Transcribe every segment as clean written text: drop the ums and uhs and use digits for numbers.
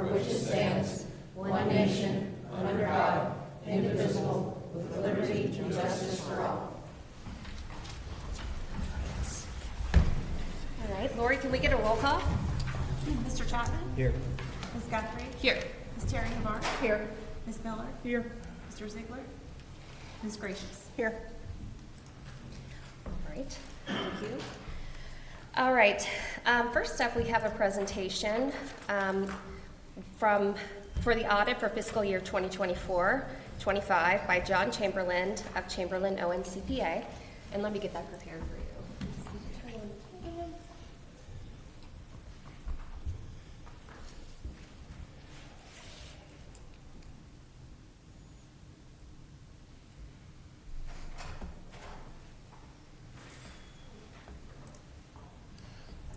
for which it stands, one nation, under God, indivisible, with liberty and justice for all. All right, Lori, can we get a roll call? Mr. Chapman? Here. Ms. Guthrie? Here. Ms. Terry Navarro? Here. Ms. Miller? Here. Mr. Ziegler? Ms. Gracious? Here. All right, thank you. All right, first up we have a presentation for the audit for fiscal year 2024-25 by John Chamberlain of Chamberlain Owen CPA. And let me get that prepared for you.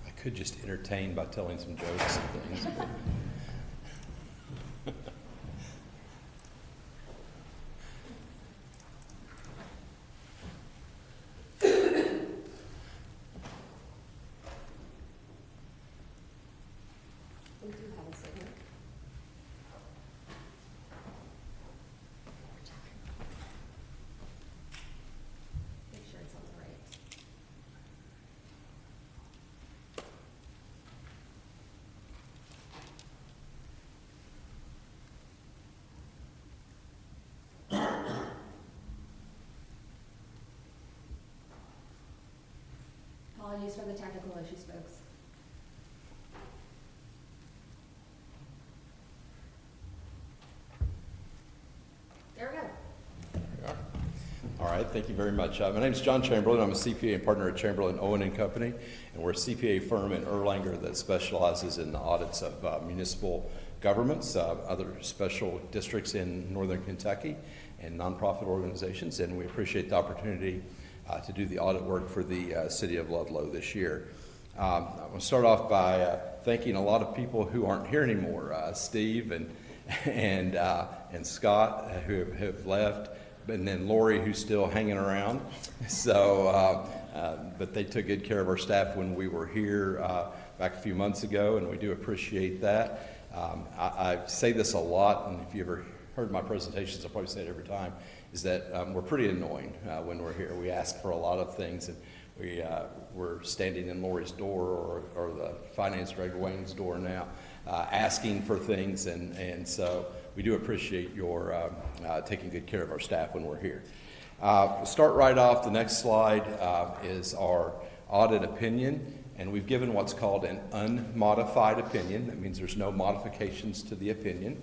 I could just entertain by telling some jokes and things. We do have a signal. Make sure it's on the right. Apologies for the technical issues, folks. There we go. All right, thank you very much. My name is John Chamberlain. I'm a CPA and partner at Chamberlain Owen and Company, and we're a CPA firm in Erlanger that specializes in the audits of municipal governments, other special districts in northern Kentucky, and nonprofit organizations. And we appreciate the opportunity to do the audit work for the city of Ludlow this year. I'm going to start off by thanking a lot of people who aren't here anymore, Steve and Scott who have left, and then Lori who's still hanging around. So, but they took good care of our staff when we were here back a few months ago, and we do appreciate that. I say this a lot, and if you ever heard my presentations, I'll probably say it every time, is that we're pretty annoying when we're here. We ask for a lot of things, and we're standing in Lori's door or the finance director Wayne's door now, asking for things, and so we do appreciate your taking good care of our staff when we're here. We'll start right off. The next slide is our audit opinion, and we've given what's called an unmodified opinion. That means there's no modifications to the opinion.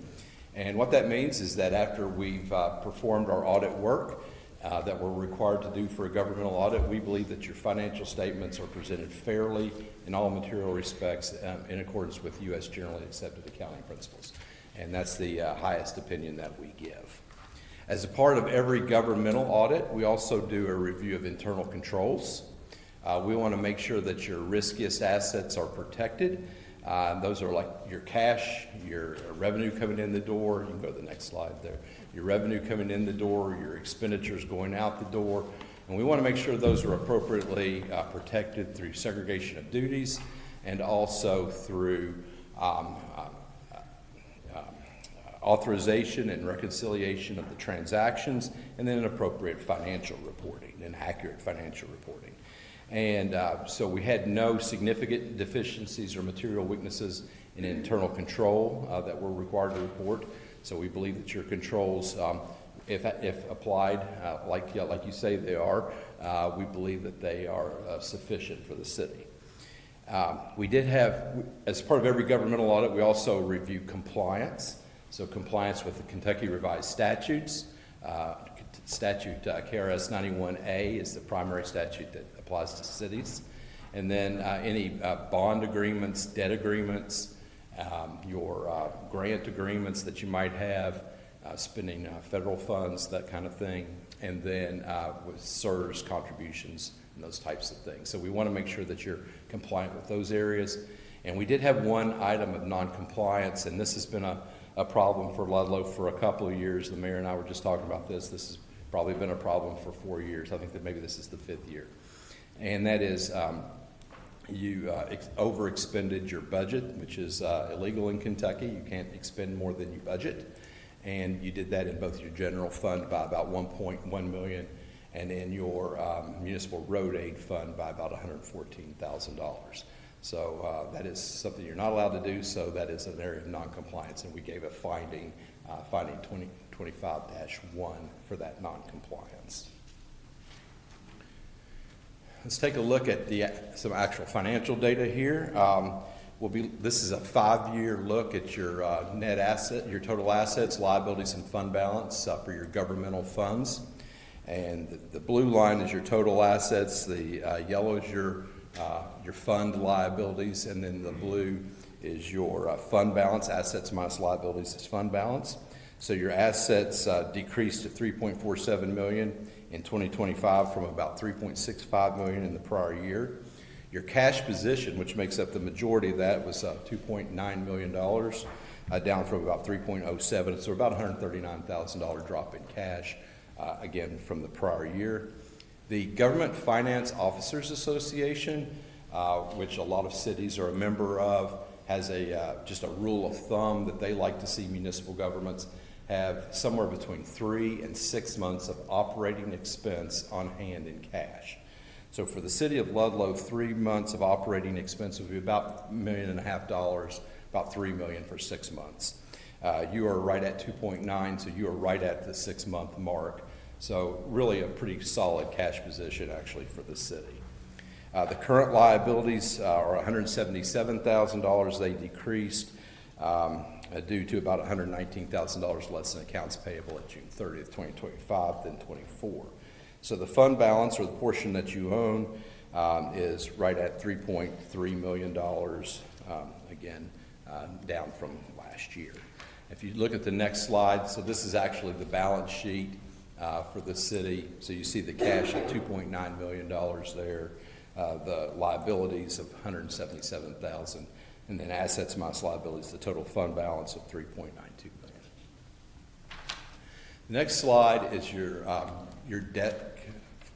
And what that means is that after we've performed our audit work that we're required to do for a governmental audit, we believe that your financial statements are presented fairly in all material respects in accordance with U.S. generally accepted accounting principles. And that's the highest opinion that we give. As a part of every governmental audit, we also do a review of internal controls. We want to make sure that your riskiest assets are protected. Those are like your cash, your revenue coming in the door. You can go to the next slide there. Your revenue coming in the door, your expenditures going out the door. And we want to make sure those are appropriately protected through segregation of duties and also through authorization and reconciliation of the transactions, and then an appropriate financial reporting and accurate financial reporting. And so we had no significant deficiencies or material weaknesses in internal control that we're required to report. So we believe that your controls, if applied like you say they are, we believe that they are sufficient for the city. We did have, as part of every governmental audit, we also review compliance. So compliance with the Kentucky Revised Statutes. Statute KRS 91A is the primary statute that applies to cities. And then any bond agreements, debt agreements, your grant agreements that you might have, spending federal funds, that kind of thing, and then with CSRS contributions and those types of things. So we want to make sure that you're compliant with those areas. And we did have one item of non-compliance, and this has been a problem for Ludlow for a couple of years. The mayor and I were just talking about this. This has probably been a problem for 4 years. I think that maybe this is the 5th year. And that is You over-expended your budget, which is illegal in Kentucky. You can't expend more than you budget. And you did that in both your general fund by about $1.1 million and in your municipal road aid fund by about $114,000. So that is something you're not allowed to do, so that is an area of noncompliance, and we gave a finding 2025-1 for that noncompliance. Let's take a look at some actual financial data here. This is a 5-year look at your net asset, your total assets, liabilities, and fund balance for your governmental funds. And the blue line is your total assets, the yellow is your fund liabilities, and then the blue is your fund balance. Assets minus liabilities is fund balance. So your assets decreased to $3.47 million in 2025 from about $3.65 million in the prior year. Your cash position, which makes up the majority of that, was $2.9 million, down from about $3.07, so about $139,000 drop in cash, again, from the prior year. The Government Finance Officers Association, which a lot of cities are a member of, has just a rule of thumb that they like to see municipal governments have somewhere between 3 and 6 months of operating expense on hand in cash. So for the city of Ludlow, 3 months of operating expense would be about $1.5 million, about $3 million for 6 months. You are right at 2.9, so you are right at the 6-month mark. So really a pretty solid cash position actually for the city. The current liabilities are $177,000. They decreased due to about $119,000 less in accounts payable at June 30th, 2025 than 24. So the fund balance, or the portion that you own, is right at $3.3 million, again, down from last year. If you look at the next slide, so this is actually the balance sheet for the city. So you see the cash at $2.9 million there, the liabilities of $177,000, and then assets minus liabilities, the total fund balance of $3.92 million. The next slide is your debt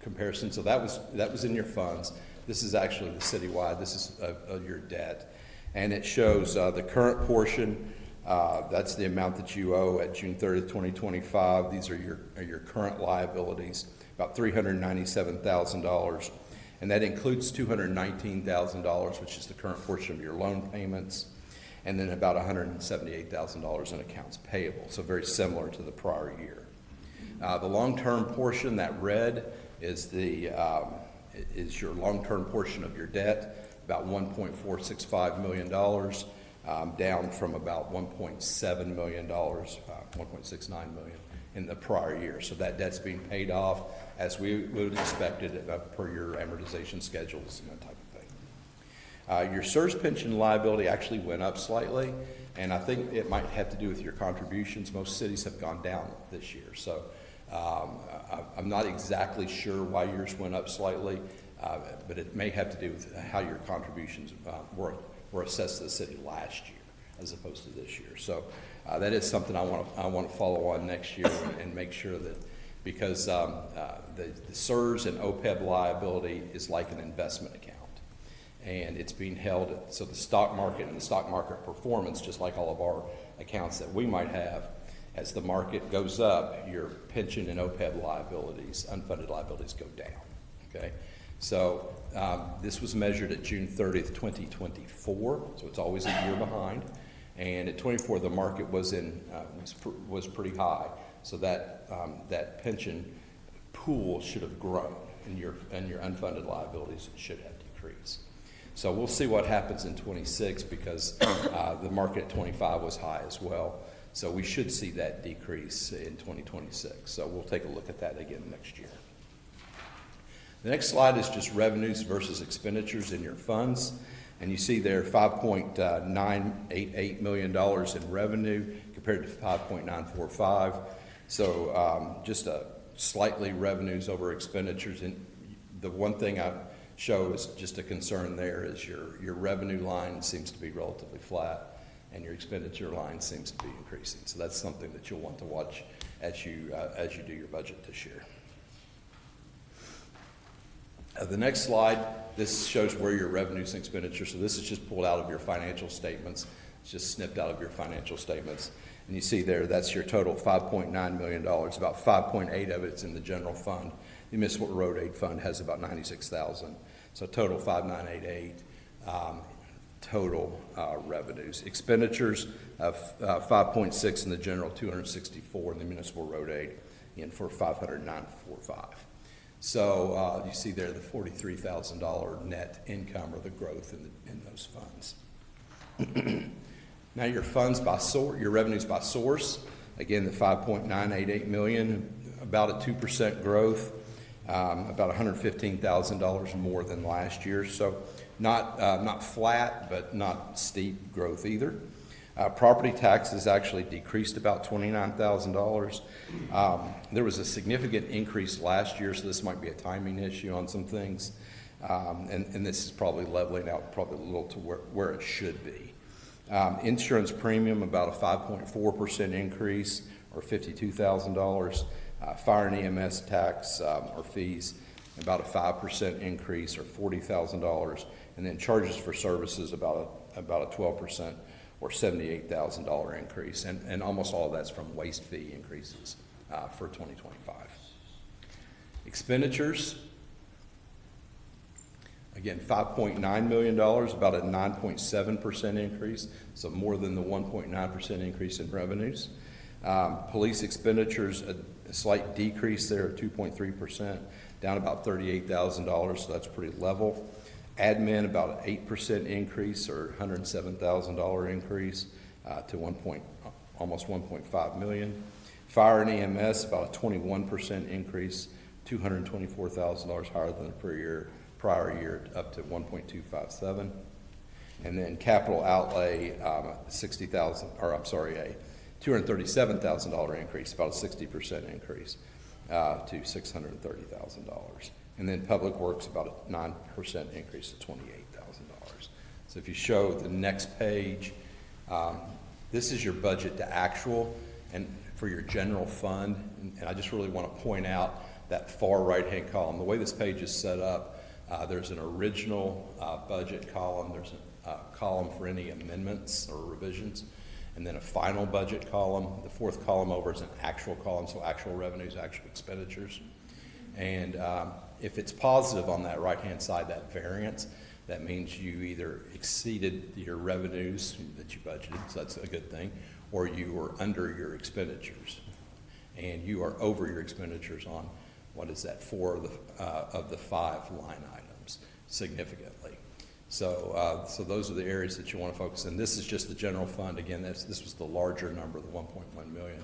comparison. So that was in your funds. This is actually the citywide. This is of your debt, and it shows the current portion. That's the amount that you owe at June 30th, 2025. These are your current liabilities, about $397,000, and that includes $219,000, which is the current portion of your loan payments, and then about $178,000 in accounts payable. So very similar to the prior year. The long-term portion, that red, is your long-term portion of your debt, about $1.465 million, down from about $1.7 million, $1.69 million in the prior year. So that debt's being paid off as we would have expected per your amortization schedules and that type of thing. Your SERS pension liability actually went up slightly, and I think it might have to do with your contributions. Most cities have gone down this year, so I'm not exactly sure why yours went up slightly, but it may have to do with how your contributions were assessed to the city last year as opposed to this year. So that is something I want to follow on next year and make sure that, because the SERS and OPEB liability is like an investment account, and it's being held, so the stock market and the stock market performance, just like all of our accounts that we might have, as the market goes up, your pension and OPEB liabilities, unfunded liabilities, go down, okay? So this was measured at June 30th, 2024, so it's always a year behind. And at 24, the market was pretty high, so that pension pool should have grown, and your unfunded liabilities should have decreased. So we'll see what happens in 26, because the market at 25 was high as well. So we should see that decrease in 2026. So we'll take a look at that again next year. The next slide is just revenues versus expenditures in your funds. And you see there $5.988 million in revenue compared to $5.945. So just slightly revenues over expenditures. And the one thing I show is just a concern there is your revenue line seems to be relatively flat, and your expenditure line seems to be increasing. So that's something that you'll want to watch as you do your budget this year. The next slide, this shows where your revenues and expenditures, so this is just pulled out of your financial statements. It's just snipped out of your financial statements. And you see there, that's your total $5.9 million. About 5.8 of it's in the general fund. The municipal road aid fund has about 96,000. So total 5,988 total revenues. Expenditures of 5.6 in the general, 264 in the municipal road aid, and for 509.45. So you see there the $43,000 net income or the growth in those funds. Now your funds by source, your revenues by source, again the 5.988 million, about a 2% growth, about $115,000 more than last year. So not flat, but not steep growth either. Property taxes actually decreased about $29,000. There was a significant increase last year, so this might be a timing issue on some things. And this is probably leveling out probably a little to where it should be. Insurance premium, about a 5.4% increase, or $52,000. Fire and EMS tax or fees, about a 5% increase, or $40,000. And then charges for services, about a 12%, or $78,000 increase. And almost all of that's from waste fee increases for 2025. Expenditures, again, $5.9 million, about a 9.7% increase, so more than the 1.9% increase in revenues. Police expenditures, a slight decrease there of 2.3%, down about $38,000, so that's pretty level. Admin, about an 8% increase, or $107,000 increase to almost 1.5 million. Fire and EMS, about a 21% increase, $224,000 higher than the prior year, up to 1.257. And then capital outlay, a $237,000 increase, about a 60% increase to $630,000. And then public works, about a 9% increase to $28,000. So if you show the next page, this is your budget to actual, and for your general fund. And I just really want to point out that far right-hand column. The way this page is set up, there's an original budget column. There's a column for any amendments or revisions, and then a final budget column. The fourth column over is an actual column, so actual revenues, actual expenditures. And if it's positive on that right-hand side, that variance, that means you either exceeded your revenues that you budgeted, so that's a good thing, or you were under your expenditures. And you are over your expenditures on, what is that, 4 of the 5 line items significantly. So those are the areas that you want to focus in. This is just the general fund. Again, this was the larger number, the 1.1 million.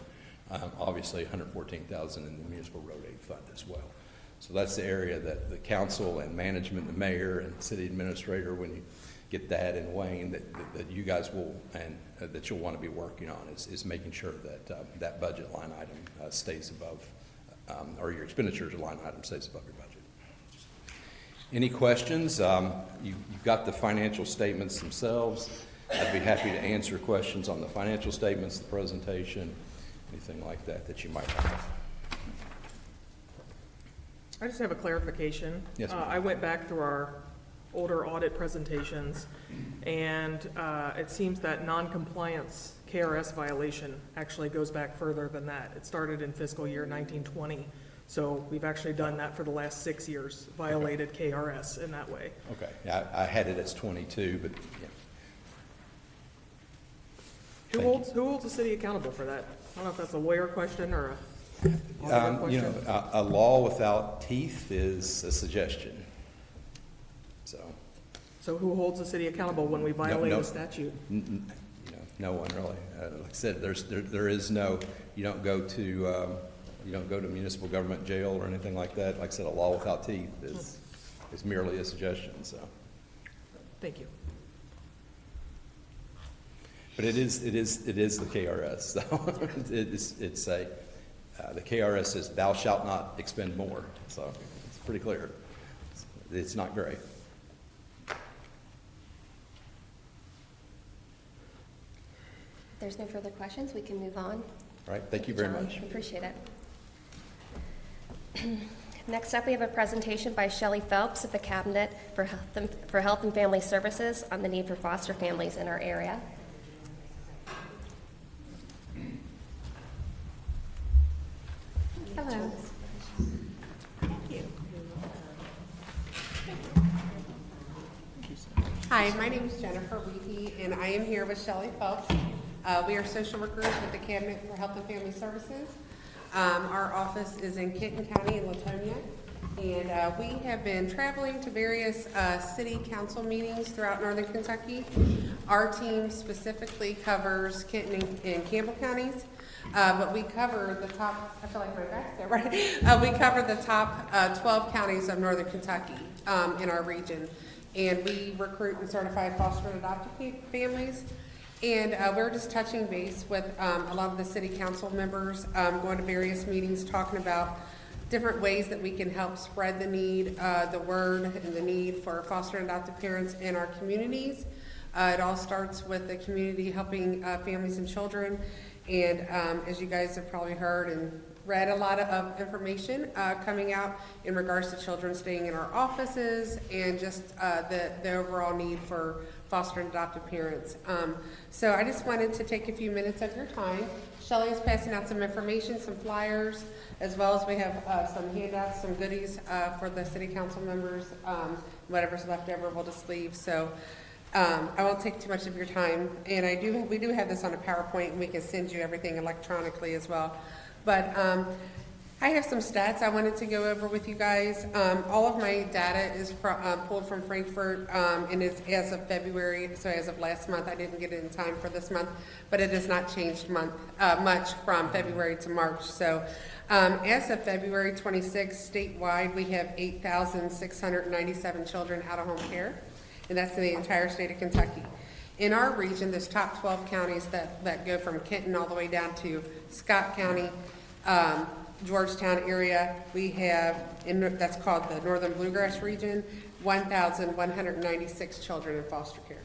Obviously, 114,000 in the municipal road aid fund as well. So that's the area that the council and management, the mayor and the city administrator, when you get that in Wayne, that you guys will, and that you'll want to be working on is making sure that that budget line item stays above, or your expenditures line item stays above your budget. Any questions? You've got the financial statements themselves. I'd be happy to answer questions on the financial statements, the presentation, anything like that you might have. I just have a clarification. Yes, ma'am. I went back through our older audit presentations, and it seems that non-compliance KRS violation actually goes back further than that. It started in fiscal year 1920, so we've actually done that for the last 6 years, violated KRS in that way. Okay, yeah, I had it as 22, but yeah. Who holds the city accountable for that? I don't know if that's a lawyer question or a auditor question. A law without teeth is a suggestion. So who holds the city accountable when we violate a statute? No one really. Like I said, there is no. You don't go to municipal government jail or anything like that. Like I said, a law without teeth is merely a suggestion. So. Thank you. But it is the KRS. So the KRS says thou shalt not expend more. So it's pretty clear. It's not gray. There's no further questions. We can move on. All right. Thank you very much. Appreciate it. Next up, we have a presentation by Shelley Phelps of the Cabinet for Health and Family Services on the need for foster families in our area. Hello. Hi, my name is Jennifer Weehee, and I am here with Shelley Phelps. We are social workers with the Cabinet for Health and Family Services. Our office is in Kenton County in Latonia, and we have been traveling to various city council meetings throughout northern Kentucky. Our team specifically covers Kenton and Campbell counties, but we cover the top, I feel like my back's there, right? We cover the top 12 counties of northern Kentucky in our region. And we recruit and certify foster and adoptive families. And we're just touching base with a lot of the city council members, going to various meetings, talking about different ways that we can help spread the need, the word and the need for foster and adoptive parents in our communities. It all starts with the community helping families and children. And as you guys have probably heard and read, a lot of information coming out in regards to children staying in our offices and just the overall need for foster and adoptive parents. So I just wanted to take a few minutes of your time. Shelley is passing out some information, some flyers, as well as we have some handouts, some goodies for the city council members. Whatever's left over, we'll just leave. So I won't take too much of your time. And we do have this on a PowerPoint, and we can send you everything electronically as well. But I have some stats I wanted to go over with you guys. All of my data is pulled from Frankfurt, and it's as of February, so as of last month. I didn't get it in time for this month, but it has not changed much from February to March. So as of February 26th, statewide, we have 8,697 children out of home care, and that's in the entire state of Kentucky. In our region, there's top 12 counties that go from Kenton all the way down to Scott County, Georgetown area. We have, that's called the Northern Bluegrass region, 1,196 children in foster care.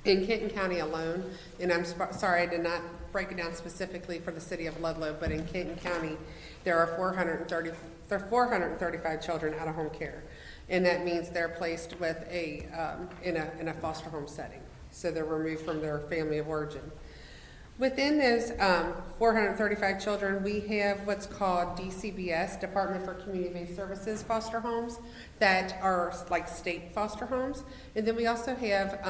In Kenton County alone, and I'm sorry I did not break it down specifically for the city of Ludlow, but in Kenton County, there are 435 children out of home care. And that means they're placed with in a foster home setting. So they're removed from their family of origin. Within those 435 children, we have what's called DCBS, Department for Community-Based Services foster homes, that are like state foster homes. And then we also have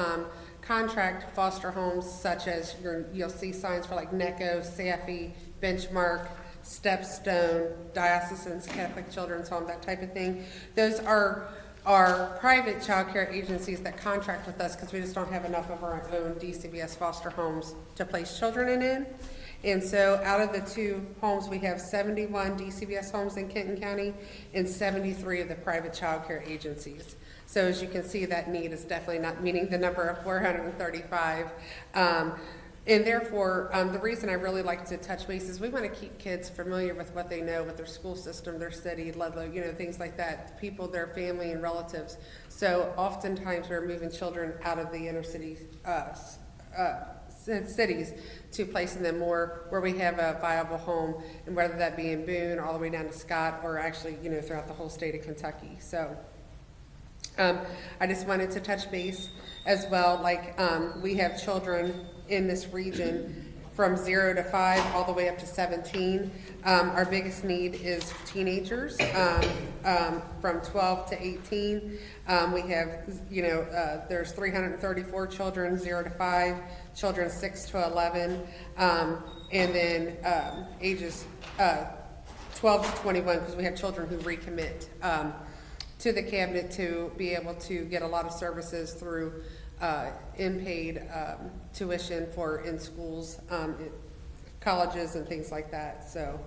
contract foster homes, such as you'll see signs for like NECO, SAFI, Benchmark, Stepstone, Diocesan Catholic Children's Home, that type of thing. Those are private child care agencies that contract with us because we just don't have enough of our own DCBS foster homes to place children in. And so out of the two homes, we have 71 DCBS homes in Kenton County and 73 of the private child care agencies. So as you can see, that need is definitely not meeting the number of 435. And therefore, the reason I really like to touch base is we want to keep kids familiar with what they know, with their school system, their city, Ludlow, things like that, people, their family and relatives. So oftentimes we're moving children out of the inner city cities to placing them more where we have a viable home, and whether that be in Boone all the way down to Scott, or actually, throughout the whole state of Kentucky. So I just wanted to touch base as well. Like we have children in this region from 0 to 5 all the way up to 17. Our biggest need is teenagers from 12 to 18. We have, there's 334 children 0 to 5, children 6 to 11, and then ages 12 to 21, because we have children who recommit to the cabinet to be able to get a lot of services through in-paid tuition for in schools, colleges and things like that. So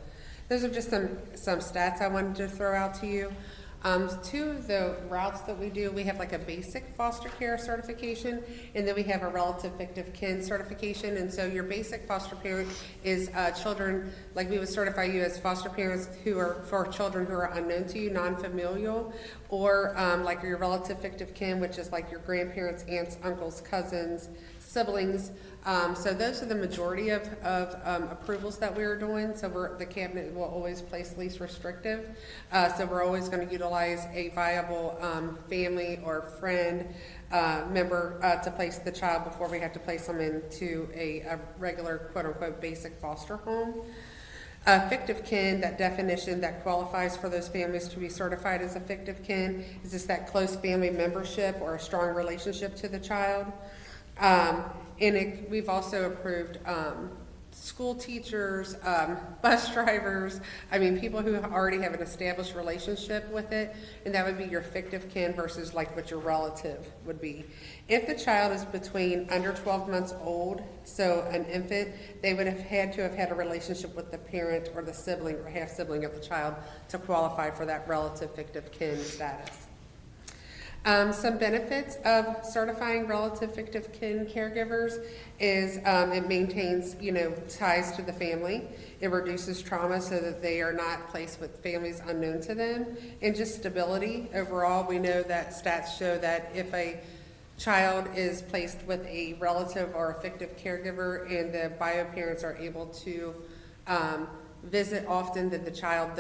those are just some stats I wanted to throw out to you. Two of the routes that we do, we have like a basic foster care certification, and then we have a relative fictive kin certification. And so your basic foster parent is children, like we would certify you as foster parents who are for children who are unknown to you, non-familial, or like your relative fictive kin, which is like your grandparents, aunts, uncles, cousins, siblings, So those are the majority of approvals that we are doing. So the cabinet will always place least restrictive. So we're always going to utilize a viable family or friend member to place the child before we have to place them into a regular quote-unquote basic foster home. Fictive kin, that definition that qualifies for those families to be certified as a fictive kin is just that close family membership or a strong relationship to the child. We've also approved school teachers, bus drivers, people who already have an established relationship with it, and that would be your fictive kin versus like what your relative would be. If the child is between under 12 months old, so an infant, they would have had to have had a relationship with the parent or the sibling or half sibling of the child to qualify for that relative fictive kin status. Some benefits of certifying relative fictive kin caregivers is it maintains, ties to the family. It reduces trauma so that they are not placed with families unknown to them. And just stability overall. We know that stats show that if a child is placed with a relative or a fictive caregiver and the bio parents are able to visit often, that the child,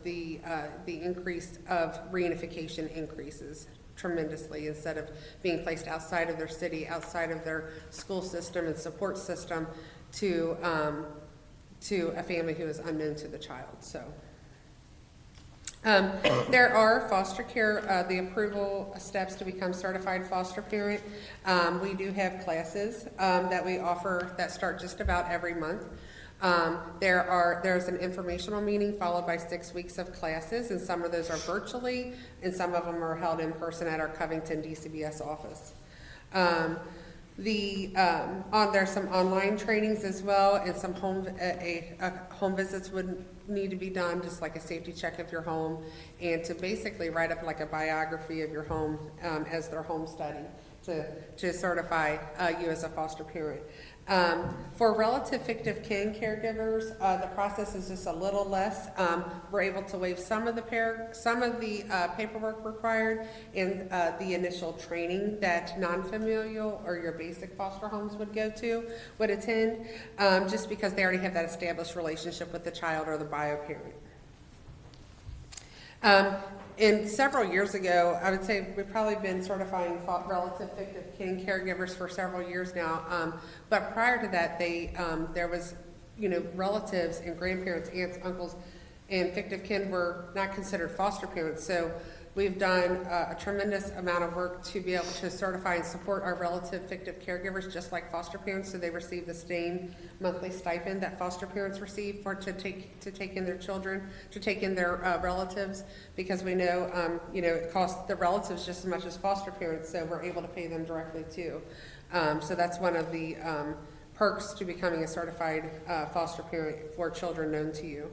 the increase of reunification increases tremendously instead of being placed outside of their city, outside of their school system and support system to a family who is unknown to the child. So there are foster care, the approval steps to become certified foster parent. We do have classes that we offer that start just about every month. There's an informational meeting followed by 6 weeks of classes, and some of those are virtually, and some of them are held in person at our Covington DCBS office. There's some online trainings as well, and some home visits would need to be done, just like a safety check of your home, and to basically write up like a biography of your home as their home study to certify you as a foster parent. For relative fictive kin caregivers, the process is just a little less. We're able to waive some of the paperwork required in the initial training that non-familial or your basic foster homes would attend, just because they already have that established relationship with the child or the bio parent. And several years ago, I would say we've probably been certifying relative fictive kin caregivers for several years now. But prior to that, there was, relatives and grandparents, aunts, uncles, and fictive kin were not considered foster parents. So we've done a tremendous amount of work to be able to certify and support our relative fictive caregivers, just like foster parents, so they receive the same monthly stipend that foster parents receive to take in their children, to take in their relatives, because we know, it costs the relatives just as much as foster parents, so we're able to pay them directly too. So that's one of the perks to becoming a certified foster parent for children known to you.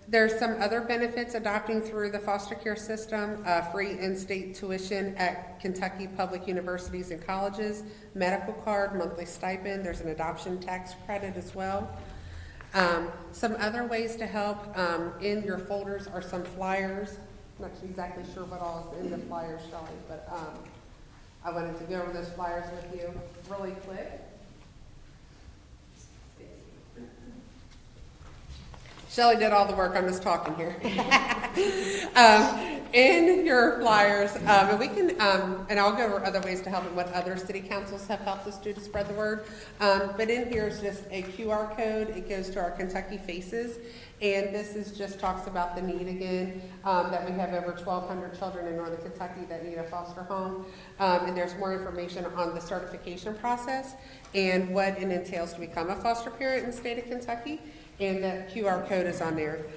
There's some other benefits adopting through the foster care system: free in-state tuition at Kentucky public universities and colleges, medical card, monthly stipend. There's an adoption tax credit as well. Some other ways to help in your folders are some flyers. I'm not exactly sure what all is in the flyers, Shelley, but I wanted to go over those flyers with you really quick. Shelley did all the work, I'm just talking here. In your flyers, and we can, and I'll go over other ways to help and what other city councils have helped us do to spread the word. But in here is just a QR code. It goes to our Kentucky Faces, and this just talks about the need again, that we have over 1,200 children in Northern Kentucky that need a foster home. And there's more information on the certification process and what it entails to become a foster parent in the state of Kentucky. And that QR code is on there.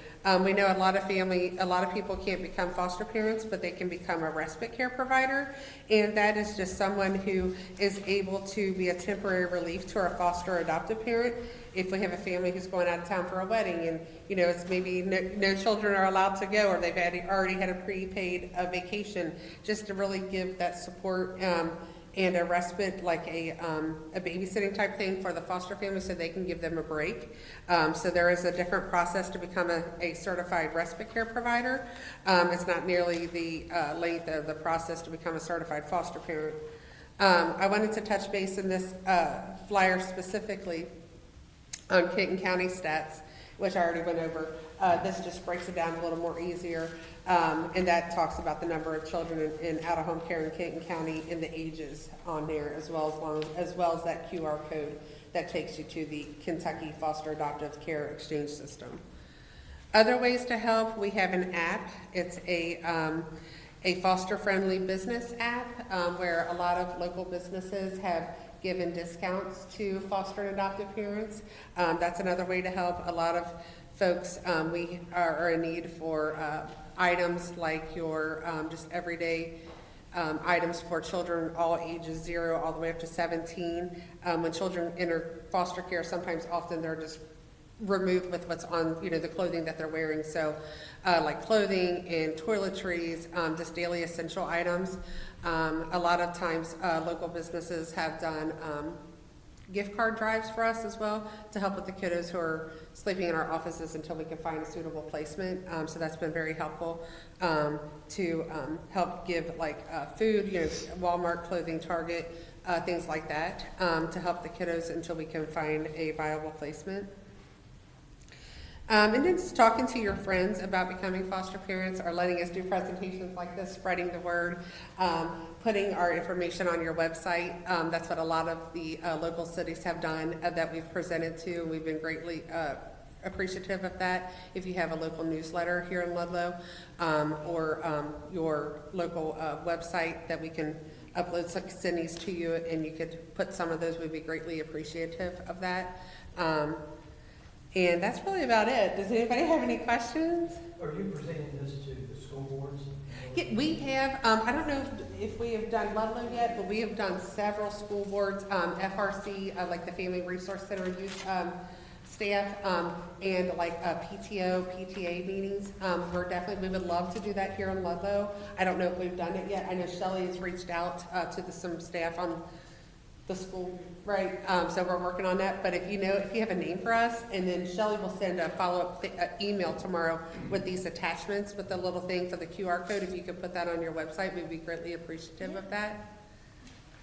We know a lot of people can't become foster parents, but they can become a respite care provider. And that is just someone who is able to be a temporary relief to our foster or adoptive parent. If we have a family who's going out of town for a wedding and, it's maybe no children are allowed to go, or they've already had a prepaid vacation, just to really give that support and a respite, like a babysitting type thing for the foster family, so they can give them a break. So there is a different process to become a certified respite care provider. It's not nearly the length of the process to become a certified foster parent. I wanted to touch base in this flyer specifically on Kenton County stats, which I already went over. This just breaks it down a little more easier, and that talks about the number of children in out-of-home care in Kenton County and the ages on there, as well as that QR code that takes you to the Kentucky Foster Adoptive Care Exchange System. Other ways to help, we have an app. It's a foster-friendly business app where a lot of local businesses have given discounts to foster and adoptive parents. That's another way to help. A lot of folks, we are in need for items like your just everyday items for children all ages 0 all the way up to 17. When children enter foster care, often they're just removed with what's on, the clothing that they're wearing. So like clothing and toiletries, just daily essential items. A lot of times local businesses have done gift card drives for us as well to help with the kiddos who are sleeping in our offices until we can find a suitable placement. So that's been very helpful to help give like food, Walmart, clothing, Target, things like that, to help the kiddos until we can find a viable placement. And then just talking to your friends about becoming foster parents or letting us do presentations like this, spreading the word, putting our information on your website. That's what a lot of the local cities have done that we've presented to. We've been greatly appreciative of that. If you have a local newsletter here in Ludlow or your local website that we can upload some cities to you and you could put some of those, we'd be greatly appreciative of that. And that's really about it. Does anybody have any questions? Are you presenting this to the school boards? Yeah, we have, I don't know if we have done Ludlow yet, but we have done several school boards, FRC, like the Family Resource Center youth staff, and like PTO, PTA meetings. We would love to do that here in Ludlow. I don't know if we've done it yet. I know Shelley has reached out to some staff on the school, right? So we're working on that. But if you have a name for us, and then Shelley will send a follow-up email tomorrow with these attachments with the little thing for the QR code. If you could put that on your website, we'd be greatly appreciative of that.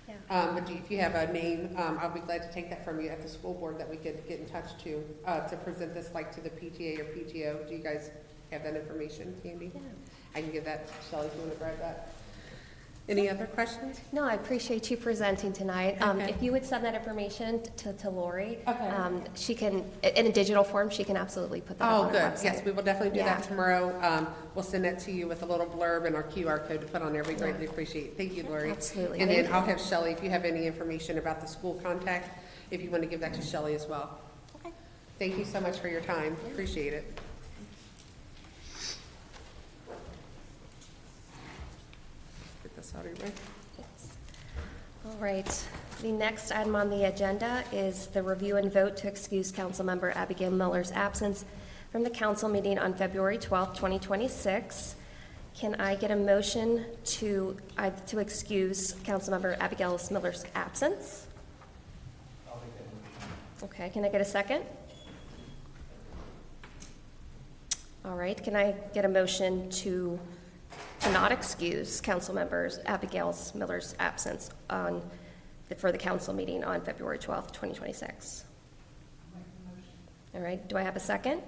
Yeah. But if you have a name, I'll be glad to take that from you at the school board that we could get in touch to present this like to the PTA or PTO. Do you guys have that information, Candy? Yeah. I can give that to Shelley if you want to grab that. Any other questions? No, I appreciate you presenting tonight. Okay. If you would send that information to Lori, Okay. She can, in a digital form, she can absolutely put that on Oh, her good. website. Yes, we will definitely do that Yeah. tomorrow. We'll send that to you with a little blurb and our QR code to put on there. We greatly appreciate it. Thank you, Lori. Absolutely. And Thank then you. I'll have Shelley, if you have any information about the school contact, if you want to give that to Shelley as well. Okay. Thank you so much for your time. Appreciate it. Get this out of your way. Yes. All right. The next item on the agenda is the review and vote to excuse Councilmember Abigail Miller's absence from the council meeting on February 12th, 2026. Can I get a motion to excuse Councilmember Abigail Miller's absence? I'll make that motion. Okay, can I get a second? All right, can I get a motion to not excuse Councilmember Abigail Miller's absence for the council meeting on February 12th, 2026? All right, do I have a second?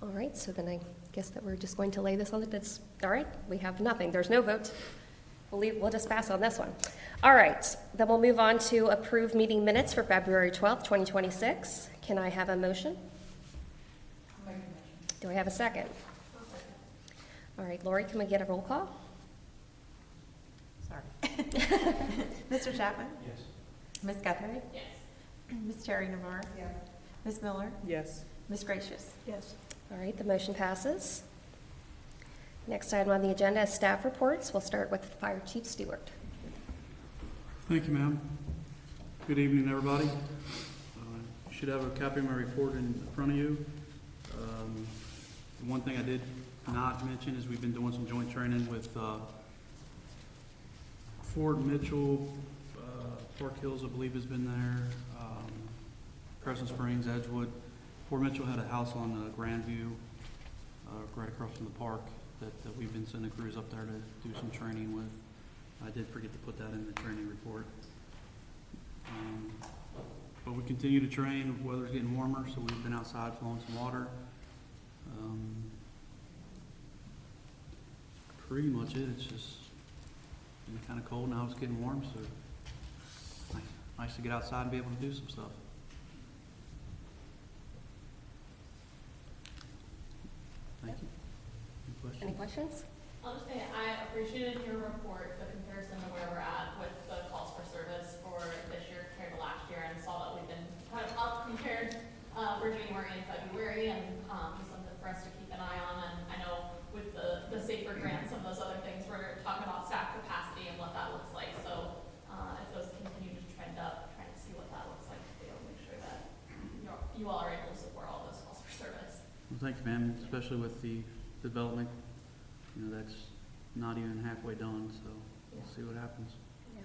All right, so then I guess that we're just going to lay this on the desk. All right, we have nothing. There's no vote. We'll just pass on this one. All right, then we'll move on to approve meeting minutes for February 12th, 2026. Can I have a motion? Do I have a second? All right, Lori, can we get a roll call? Sorry. Mr. Chapman? Yes. Ms. Guthrie? Yes. Ms. Terry Navarre? Yeah. Ms. Miller? Yes. Ms. Gracious? Yes. All right, the motion passes. Next item on the agenda is staff reports. We'll start with Fire Chief Stewart. Thank you, ma'am. Good evening, everybody. You should have a copy of my report in front of you. The one thing I did not mention is we've been doing some joint training with Fort Mitchell, Park Hills, I believe, has been there, Crescent Springs, Edgewood. Fort Mitchell had a house on Grandview, right across from the park that we've been sending crews up there to do some training with. I did forget to put that in the training report. But we continue to train. The weather's getting warmer, so we've been outside flowing some water. Pretty much it. It's just been kind of cold now. It's getting warm, so nice to get outside and be able to do some stuff. Thank you. Any questions? I'll just say I appreciated your report, the comparison to where we're at with the calls for service for this year compared to last year, and saw that we've been kind of up compared for January and February, and just something for us to keep an eye on. And I know with the safer grants and those other things, we're talking about staff capacity and what that looks like. So if those continue to trend up, trying to see what that looks like to make sure that you all are able to support all those calls for service. Well, thank you, ma'am, especially with the development. You know, that's not even halfway done, so we'll see what happens. Yeah.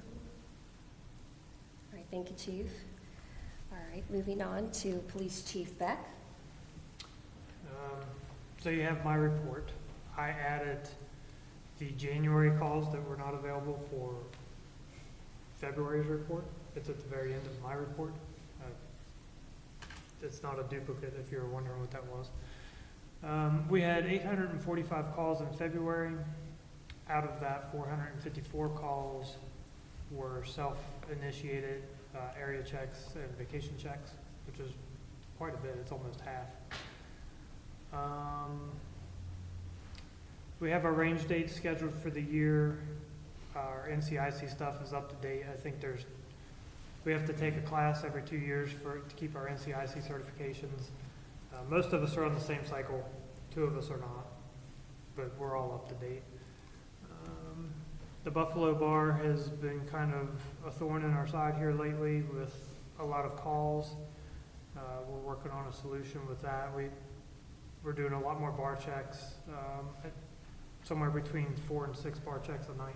All right, thank you, Chief. All right, moving on to Police Chief Beck. So you have my report. I added the January calls that were not available for February's report. It's at the very end of my report. It's not a duplicate if you're wondering what that was. We had 845 calls in February. Out of that, 454 calls were self-initiated area checks and vacation checks, which is quite a bit. It's almost half. We have our range dates scheduled for the year. Our NCIC stuff is up to date. I think we have to take a class every 2 years to keep our NCIC certifications. Most of us are on the same cycle. 2 of us are not, but we're all up to date. The Buffalo Bar has been kind of a thorn in our side here lately with a lot of calls. We're working on a solution with that. We're doing a lot more bar checks, somewhere between 4 and 6 bar checks a night.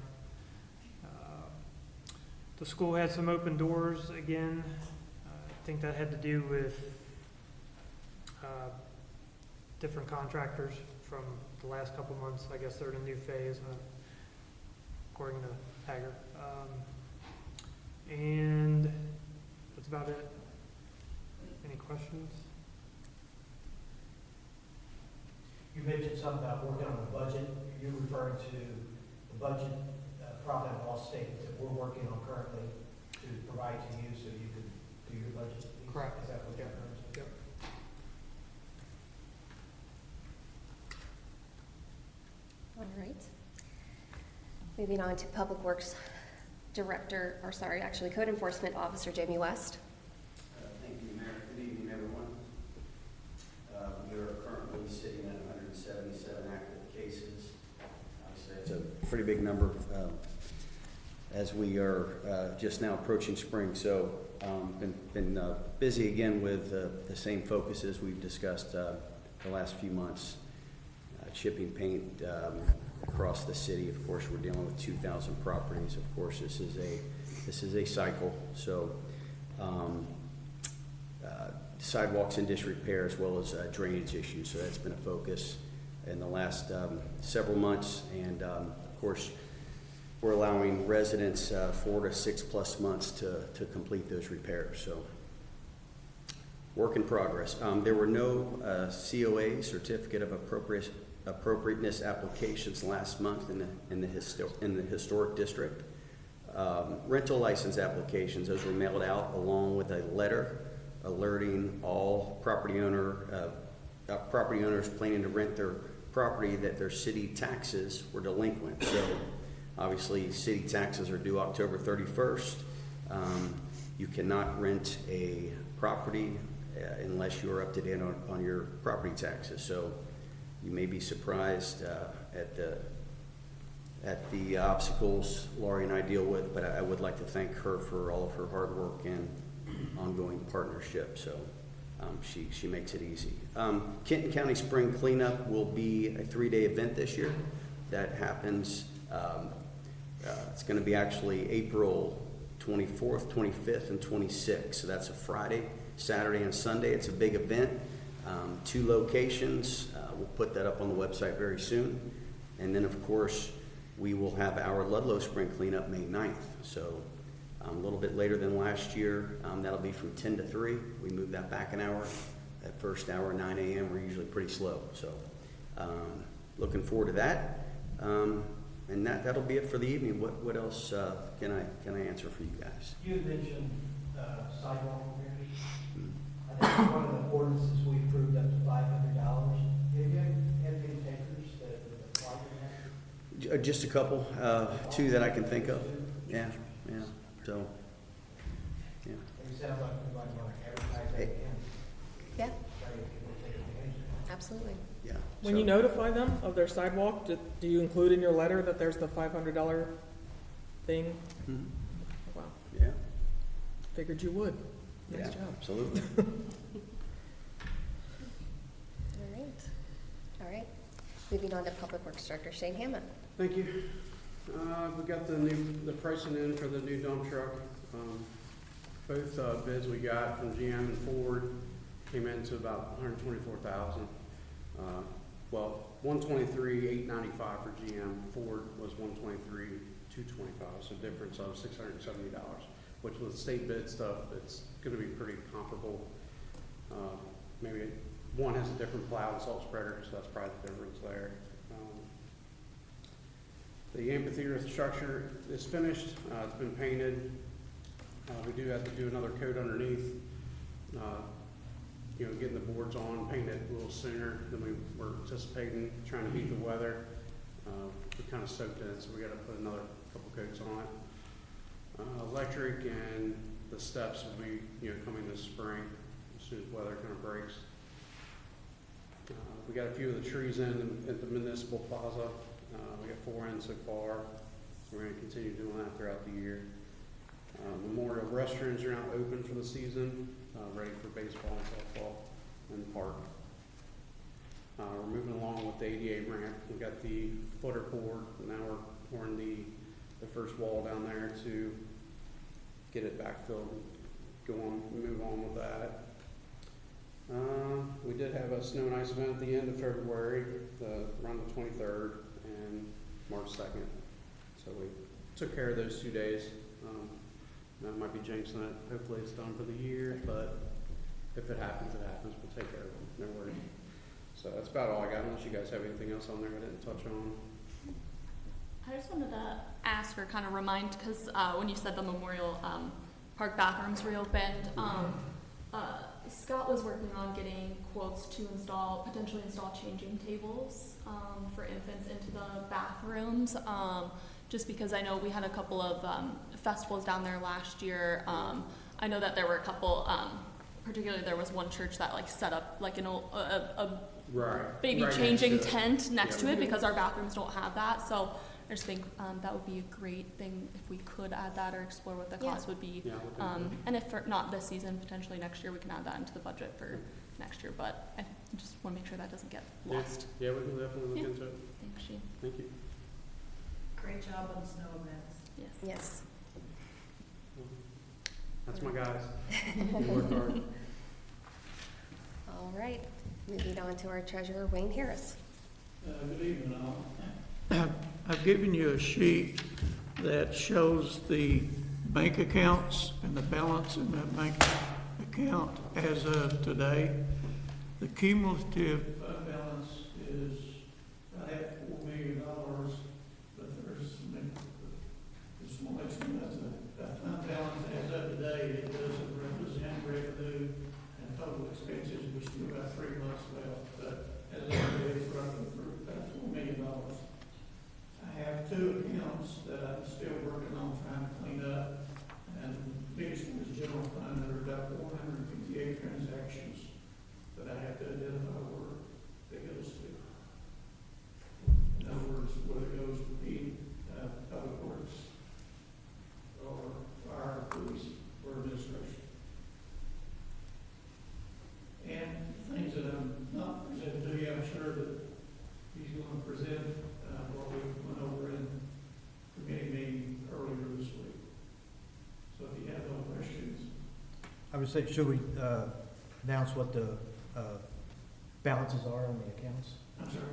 The school had some open doors again. I think that had to do with different contractors from the last couple months. I guess they're in a new phase, according to Hager. And that's about it. Any questions? You mentioned something about working on the budget. You're referring to the budget profit and loss statements that we're working on currently to provide to you so you can do your budget. Correct. Is that what you're referring to? Yep. All right. Moving on to Public Works Director, or sorry, actually Code Enforcement Officer Jamie West. Thank you, Mayor. Good evening, everyone. We are currently sitting at 177 active cases. Obviously, it's a pretty big number as we are just now approaching spring. So, been busy again with the same focuses we've discussed the last few months. Chipping paint across the city. Of course, we're dealing with 2,000 properties. Of course, this is a cycle. So, sidewalks in disrepair as well as drainage issues. So that's been a focus in the last several months. And of course, we're allowing residents 4 to 6 plus months to complete those repairs. So, work in progress. There were no COA, Certificate of Appropriateness applications last month in the historic district. Rental license applications, those were mailed out along with a letter alerting all property owners planning to rent their property that their city taxes were delinquent. So obviously city taxes are due October 31st. You cannot rent a property unless you're up to date on your property taxes. So you may be surprised at the obstacles Laurie and I deal with, but I would like to thank her for all of her hard work and ongoing partnership. So she makes it easy. Kenton County Spring Cleanup will be a 3-day event this year. That happens, it's going to be actually April 24th, 25th, and 26th. So that's a Friday, Saturday, and Sunday. It's a big event. 2 locations. We'll put that up on the website very soon. And then, of course, we will have our Ludlow Spring Cleanup May 9th. So a little bit later than last year. That'll be from 10 to 3. We move that back an hour. That first hour, 9 a.m., we're usually pretty slow. So looking forward to that. And that'll be it for the evening. What else can I answer for you guys? You had mentioned sidewalk repairs. I think one of the ordinances we approved up to $500. Have you had any takers that apply for that? Just a couple, two that I can think of. Yeah. So, yeah. It sounds like we might want to advertise that again. Yeah, Try to get people to take advantage of it. absolutely. Yeah. When you notify them of their sidewalk, do you include in your letter that there's the $500 thing? Mhm. Wow, Yeah. figured you would. Nice Yeah, job. absolutely. All right. Moving on to Public Works Director Shane Hammond. Thank you. We got the pricing in for the new dump truck. Both bids we got from GM and Ford came in to about $124,000. Well, $123,895 for GM. Ford was $123,225, so difference of $670. Which with state bid stuff, it's going to be pretty comparable. Maybe one has a different plow and salt spreader, so that's probably the difference there. The amphitheater structure is finished. It's been painted. We do have to do another coat underneath. Getting the boards on, paint it a little sooner than we were anticipating, trying to beat the weather. We kind of soaked in it, so we got to put another couple coats on it. Electric and the steps will be, coming this spring as soon as weather kind of breaks. We got a few of the trees in at the municipal plaza. We got 4 in so far. We're going to continue doing that throughout the year. Memorial restrooms are now open for the season, ready for baseball and softball in the park. We're moving along with the ADA ramp. We got the footer poured. Now we're pouring the first wall down there to get it backfilled. Move on with that. We did have a snow and ice event at the end of February, around the 23rd and March 2nd. So we took care of those 2 days. That might be jinxing it. Hopefully it's done for the year, but if it happens, it happens. We'll take care of it. No worries. So that's about all I got, unless you guys have anything else on there I didn't touch on. I just wanted to ask or kind of remind, because when you said the Memorial Park bathrooms reopened, Scott was working on getting quotes to potentially install changing tables for infants into the bathrooms. Just because I know we had a couple of festivals down there last year. I know that there were a couple, particularly there was one church that set up a baby changing tent next to it because our bathrooms don't have that. So I just think that would be a great thing if we could add that or explore what the cost would be. And if not this season, potentially next year, we can add that into the budget for next year. But I just want to make sure that doesn't get lost. Yeah, we can definitely look into it. Thanks, Shane. Thank you. Great job on snow events. Yes. Yes. That's my guys. You work hard. All right. Moving on to our treasurer, Wayne Harris. Good evening, all. I've given you a sheet that shows the bank accounts and the balance in that bank account as of today. The cumulative fund balance is right at $4 million, but there's some estimates. The fund balance as of today, it doesn't represent revenue and total expenses. We still got 3 months left, but as of today, it's roughly about $4 million. I have 2 accounts that I'm still working on trying to clean up, and the biggest one is general fund. There are about 458 transactions that I have to identify where it goes to. In other words, whether it goes to the public works or fire, police, or administration. And things that I'm not presenting to you, I'm sure that he's going to present what we went over in committee meeting earlier this week. So if you have no questions. I would say, should we announce what the balances are on the accounts? I'm sorry.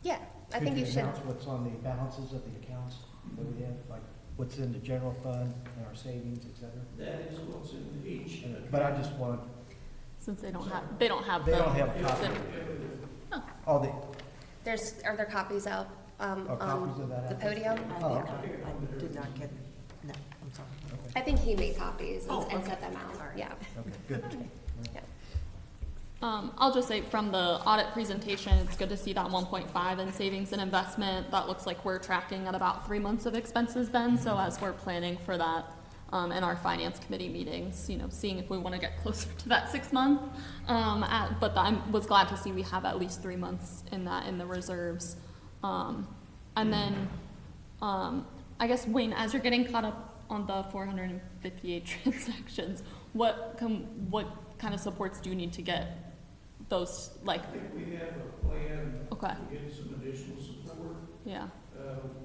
Yeah. I think you should. Could you announce what's on the balances of the accounts that we have, like what's in the general fund and our savings, et cetera? That is what's in each. But I just want, Since they don't have they don't have a copy. All the, Are there copies out copies of on that the out? podium? Oh, I did not get, no, I'm sorry. I think he made copies and set them out, yeah. okay, good. Yeah. I'll just say from the audit presentation, it's good to see that 1.5 in savings and investment. That looks like we're tracking at about 3 months of expenses then. So as we're planning for that in our finance committee meetings, you know, seeing if we want to get closer to that 6 month. But I was glad to see we have at least 3 months in the reserves. And then I guess, Wayne, as you're getting caught up on the 458 transactions, what kind of supports do you need to get those, like? I think we have a plan Okay. to get some additional support. Yeah.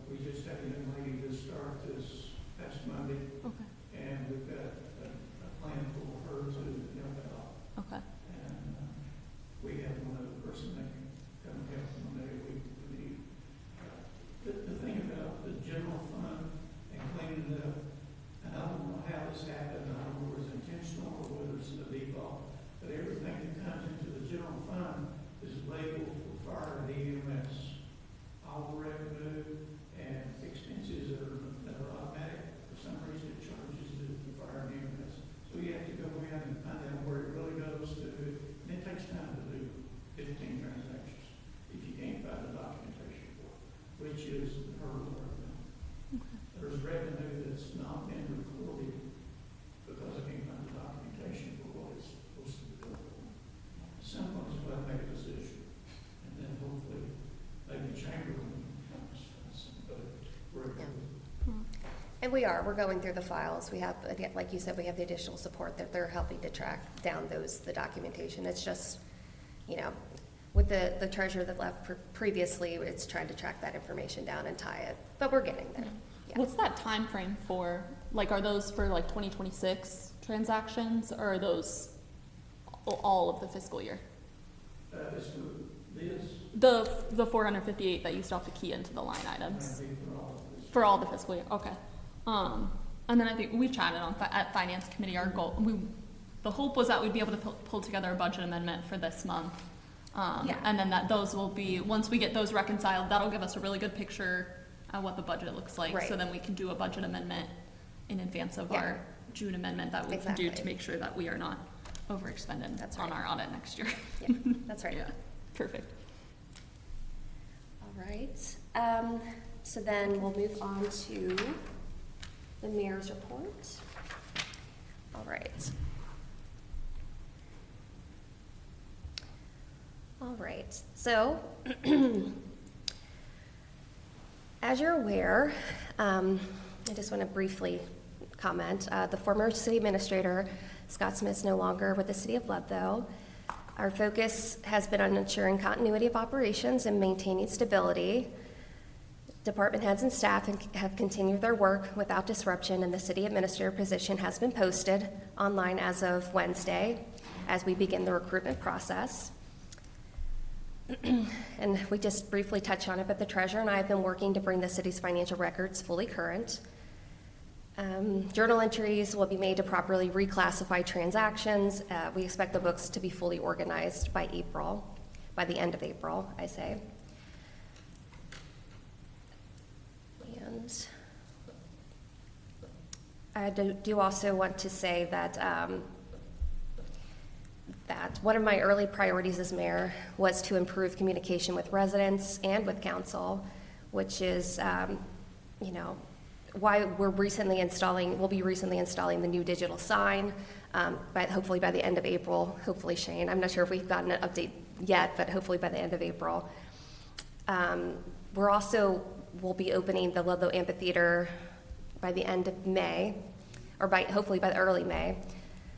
We just had a young lady to start this past Monday, Okay. and we've got a plan for her to help out. Okay. And we have one other person that can come help one day a week if we need. The thing about the general fund and cleaning it up, and I don't know how this happened, I don't know whether it's intentional or whether it's a default, but everything that comes into the general fund is labeled for fire and EMS. All the revenue and expenses that are automatic, for some reason it charges the fire and EMS. So you have to go in and find out where it really goes to, and it takes time to do 15 transactions if you can't find the documentation for it, which is the hurdle right now. There's revenue that's not been recorded because I can't find the documentation for what it's supposed to be done for. Someone's got to make a decision, and then hopefully maybe Chamberlain comes but we're. And we're going through the files. We have, again, like you said, we have the additional support that they're helping to track down the documentation. It's just, you know, with the treasurer that left previously, it's trying to track that information down and tie it, but we're getting there. Yeah. What's that time frame for? Like, are those for like 2026 transactions, or are those all of the fiscal year? This, The 458 that you still have to key into the line items for all the fiscal year. Okay. And then I think we chatted on at finance committee. Our goal, the hope was that we'd be able to pull together a budget amendment for this month. And then those will be, once we get those reconciled, that'll give us a really good picture of what the budget looks like. Right. So then we can do a budget amendment in advance of our June amendment that we can do to make sure that we are not overexpended on our audit next year. Yeah, that's right. Yeah, perfect. All right. So then we'll move on to the mayor's report. All right. All right. So, as you're aware, I just want to briefly comment. The former city administrator, Scott Smith, is no longer with the city of Ludlow. Our focus has been on ensuring continuity of operations and maintaining stability. Department heads and staff have continued their work without disruption, and the city administrator position has been posted online as of Wednesday as we begin the recruitment process. And we just briefly touched on it, but the treasurer and I have been working to bring the city's financial records fully current. Journal entries will be made to properly reclassify transactions. We expect the books to be fully organized by the end of April, I say. And I do also want to say that that one of my early priorities as mayor was to improve communication with residents and with council, which is, you know, why we'll be recently installing the new digital sign, hopefully by the end of April, hopefully, Shane. I'm not sure if we've gotten an update yet, but hopefully by the end of April. We'll be opening the Ludlow Amphitheater by the end of May, or hopefully by early May,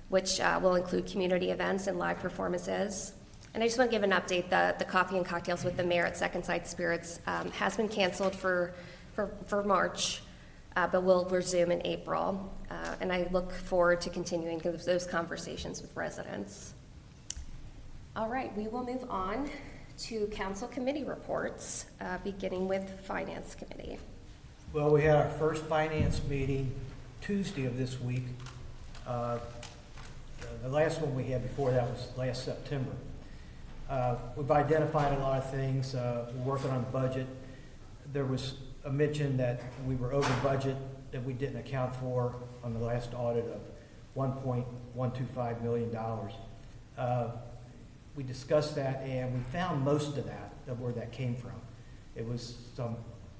which will include community events and live performances. And I just want to give an update. The Coffee and Cocktails with the Mayor at Second Sight Spirits has been canceled for March, but will resume in April. And I look forward to continuing those conversations with residents. All right, we will move on to council committee reports, beginning with Finance Committee. Well, we had our first finance meeting Tuesday of this week. The last one we had before that was last September. We've identified a lot of things. We're working on budget. There was a mention that we were over budget that we didn't account for on the last audit of $1.125 million. We discussed that and we found most of that, of where that came from. It was some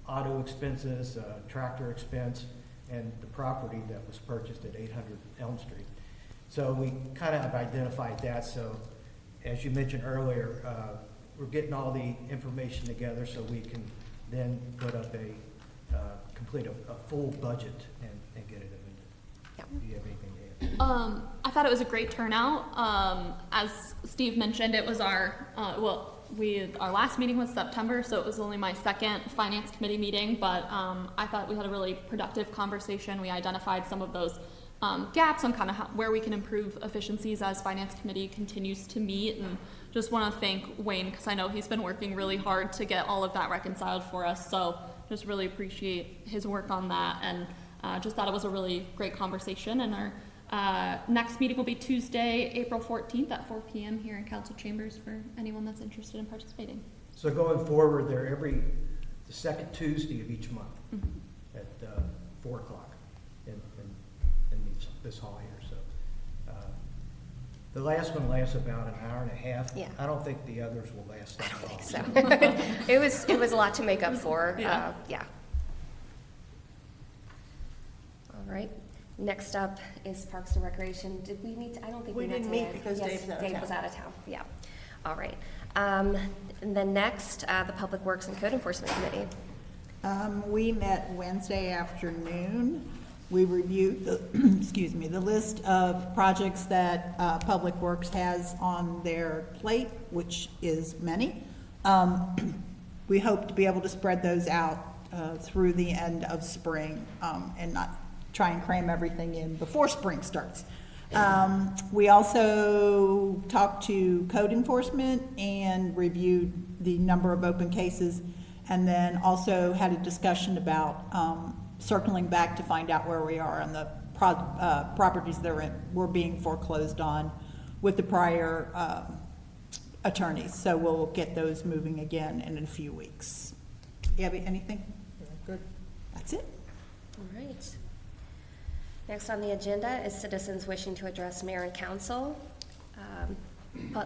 auto expenses, tractor expense, and the property that was purchased at 800 Elm Street. So we kind of have identified that. So as you mentioned earlier, we're getting all the information together so we can then put up complete a full budget and get it amended. Yep. Do you have anything to add? I thought it was a great turnout. As Steve mentioned, it was our last meeting was September, so it was only my second finance committee meeting, but I thought we had a really productive conversation. We identified some of those gaps on kind of where we can improve efficiencies as finance committee continues to meet, and just want to thank Wayne because I know he's been working really hard to get all of that reconciled for us, so just really appreciate his work on that, and just thought it was a really great conversation. And our next meeting will be Tuesday, April 14th at 4 p.m. here in council chambers for anyone that's interested in participating. So going forward, they're the second Tuesday of each month at 4 o'clock in this hall here. So the last one lasts about an hour and a half. Yeah. I don't think the others will last that long. I don't think so. It was a lot to make up for. Yeah. Yeah. All right. Next up is Parks and Recreation. Did we meet? I don't think we met didn't today. meet because Yes, Dave's out of Dave town. was out of town. Yeah. All right. And then next, the Public Works and Code Enforcement Committee. We met Wednesday afternoon. We reviewed the, the list of projects that Public Works has on their plate, which is many. We hope to be able to spread those out through the end of spring and not try and cram everything in before spring starts. We also talked to code enforcement and reviewed the number of open cases, and then also had a discussion about circling back to find out where we are on the properties that were being foreclosed on with the prior attorneys. So we'll get those moving again in a few weeks. Abby, anything? Good. That's it. All right. Next on the agenda is citizens wishing to address mayor and council.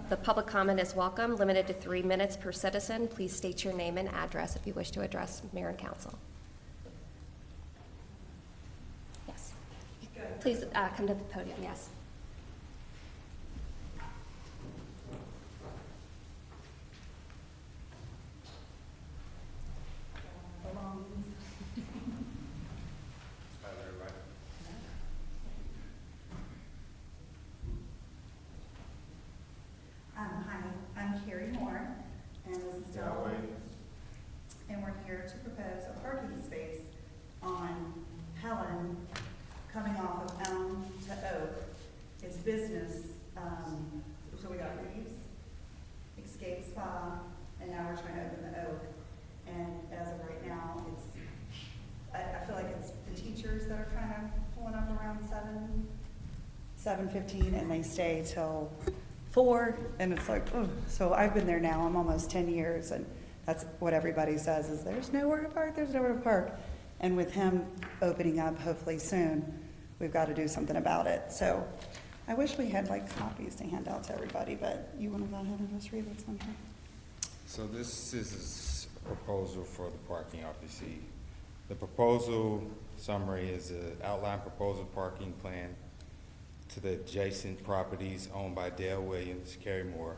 The public comment is welcome, limited to 3 minutes per citizen. Please state your name and address if you wish to address mayor and council. Yes. Please come to the podium, yes. Hi, I'm Carrie Moore, and this is Delaware. And we're here to propose a parking space on Helen, coming off of Elm to Oak. It's business, so we got Reeves, Escape Spa, and now we're trying to open the Oak. And as of right now, I feel like it's the teachers that are kind of pulling up around 7:15, and they stay till 4, and it's like, oh. So I've been there now, I'm almost 10 years, and that's what everybody says is there's nowhere to park, there's nowhere to park. And with him opening up hopefully soon, we've got to do something about it. So I wish we had like copies to hand out to everybody, but you want to go ahead and just read what's on here? So this is a proposal for the parking, obviously. The proposal summary is an outline proposal parking plan to the adjacent properties owned by Dale Williams, Carrie Moore.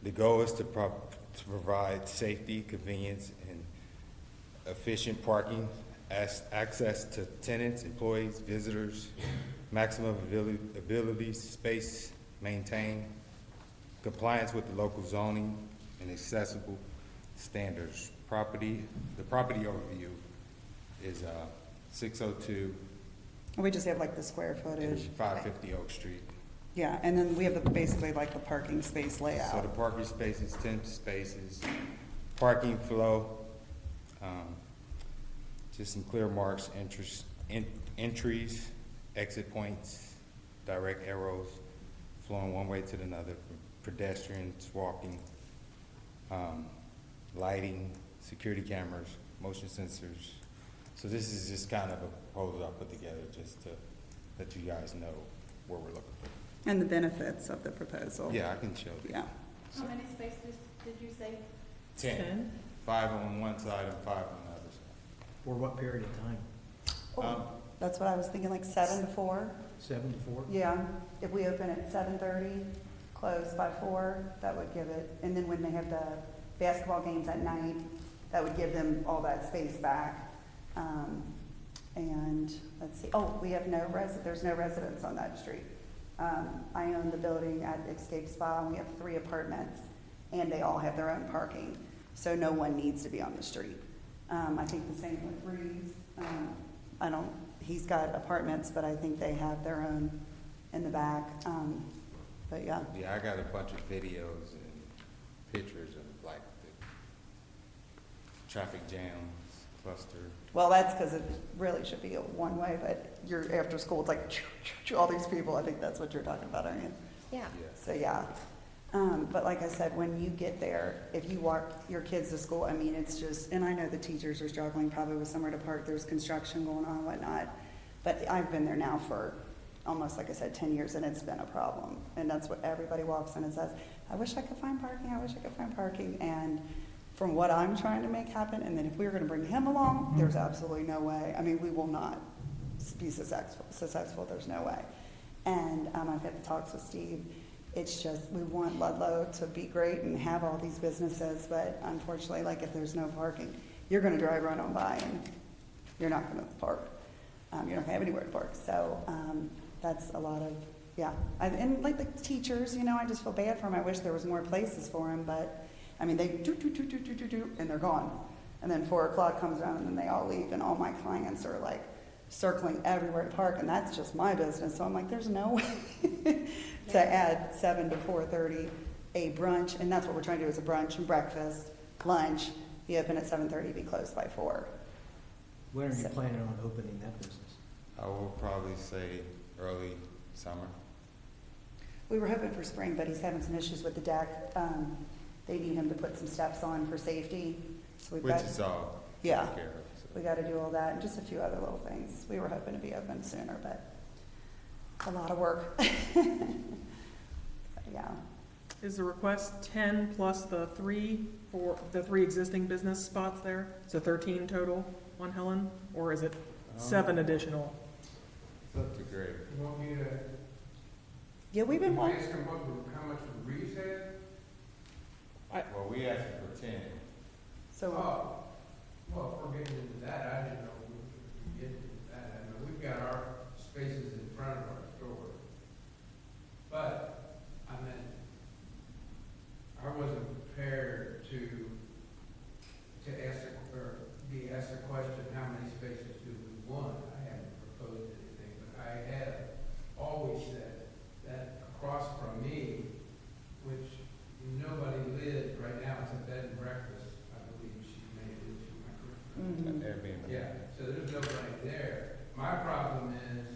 The goal is to provide safety, convenience, and efficient parking, access to tenants, employees, visitors, maximum ability, space maintained, compliance with the local zoning, and accessible standards. The property overview is 602 We just have like the square footage. 550 Oak Street. Yeah, and then we have basically like the parking space So layout. the parking spaces, 10 spaces, parking flow, just some clear marks, entries, exit points, direct arrows flowing one way to another, pedestrians walking, lighting, security cameras, motion sensors. So this is just kind of a proposal I put together just to let you guys know where we're looking for. And the benefits of the proposal. Yeah, I can show you. Yeah. How many spaces did you say? 10. 5 on one side and 5 on the other side. For what period of time? That's what I was thinking, like 7 to 4. 7 to 4? Yeah, if we open at 7:30, close by 4, that would give it, and then when they have the basketball games at night, that would give them all that space back. And let's see, we have there's no residents on that street. I own the building at Escape Spa, and we have 3 apartments, and they all have their own parking, so no one needs to be on the street. I think the same with Reeves. He's got apartments, but I think they have their own in the back. But yeah. Yeah, I got a bunch of videos and pictures of like the traffic jams, cluster. Well, that's because it really should be a one-way, but you're after school, it's like all these people. I think that's what you're talking about, aren't you? Yeah. So, yeah. But like I said, when you get there, if you walk your kids to school, I mean, it's just, and I know the teachers are struggling probably with somewhere to park. There's construction going on and whatnot. But I've been there now for almost, like I said, 10 years, and it's been a problem. And that's what everybody walks in and says, I wish I could find parking, I wish I could find parking. And from what I'm trying to make happen, and then if we were gonna bring him along, there's absolutely no way. I mean, we will not be successful, there's no way. And I've had talks with Steve. It's just, we want Ludlow to be great and have all these businesses, but unfortunately, like if there's no parking, you're gonna drive right on by and you're not gonna park. You're not gonna have anywhere to park. So that's a lot of, yeah. And like the teachers, I just feel bad for them. I wish there was more places for them, but I mean, they do, and they're gone. And then 4 o'clock comes around and then they all leave, and all my clients are like circling everywhere to park, and that's just my business. So I'm like, there's no way to add 7 to 4:30 a brunch, and that's what we're trying to do is a brunch and breakfast, lunch, be open at 7:30, be closed by 4. When are you planning on opening that business? I will probably say early summer. We were hoping for spring, but he's having some issues with the deck. They need him to put some steps on for safety. So Which is all yeah, taken care of. So. we got to do all that and just a few other little things. We were hoping to be open sooner, but a lot of work. So, yeah. Is the request 10 plus the 3 for the 3 existing business spots there? So 13 total on Helen, or is it 7 additional? It's up to Greg. You want me to? Yeah, we've been. How much the Reeves had? Well, we asked for 10. So. Well, if we're getting into that, I didn't know we were getting into that. I mean, we've got our spaces in front of our store. But, I mean, I wasn't prepared to ask, or be asked the question, how many spaces do we want? I haven't proposed anything, but I have always said that across from me, which nobody lives right now, it's a bed and breakfast, I believe she made it, she might correct me. Mm-hmm. Airbnb. Yeah, so there's nobody there. My problem is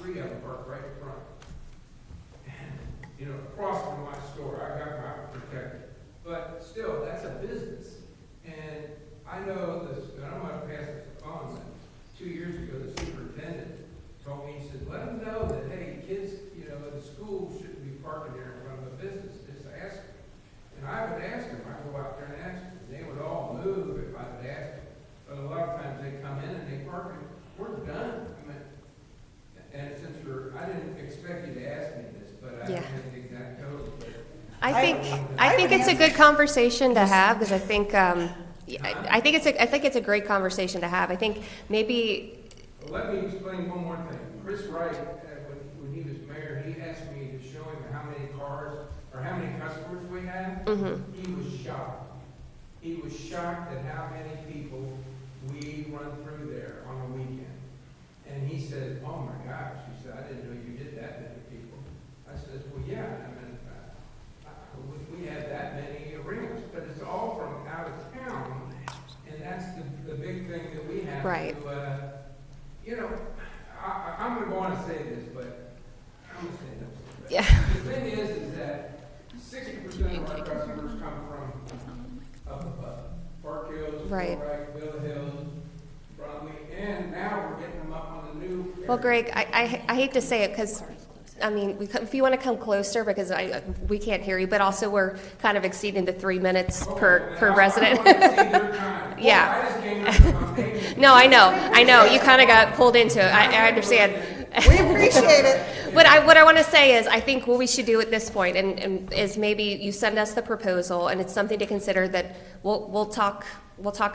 3 of them parked right in front. And, you know, across from my store, I got my protected. But still, that's a business. And I know this, and I'm gonna pass this on, that 2 years ago, the superintendent told me, he said, let them know that, hey, kids, you know, the school shouldn't be parking there in front of a business, just ask them. And I would ask them, I'd go out there and ask them, and they would all move if I would ask them. But a lot of times they come in and they park and we're done. I mean, and since I didn't expect you to ask me this, but I don't have the exact code. But I think it's a good conversation to have, because I think it's a great conversation to have. I think maybe. Well, let me explain one more thing. Chris Wright, when he was mayor, he asked me to show him how many cars or how many customers we have. He was shocked. He was shocked at how many people we run through there on a weekend. And he said, oh my gosh, he said, I didn't know you did that many people. I said, well, yeah, I mean, we have that many arenas, but it's all from out of town, and that's the big thing that we have to, you know, I'm going to go on and say this, but I'm going to say this. Yeah. The thing is that 60% of our customers come from up above. Park Hills, Right. Bill Hills, Broadway, and now we're getting them up on the new area. Well, Greg, I hate to say it, because, I mean, if you want to come closer, because we can't hear you, but also we're kind of exceeding the 3 minutes per resident. Yeah. No, I know. You kind of got pulled into it. I understand. We appreciate it. What I want to say is, I think what we should do at this point, and is maybe you send us the proposal, and it's something to consider that we'll talk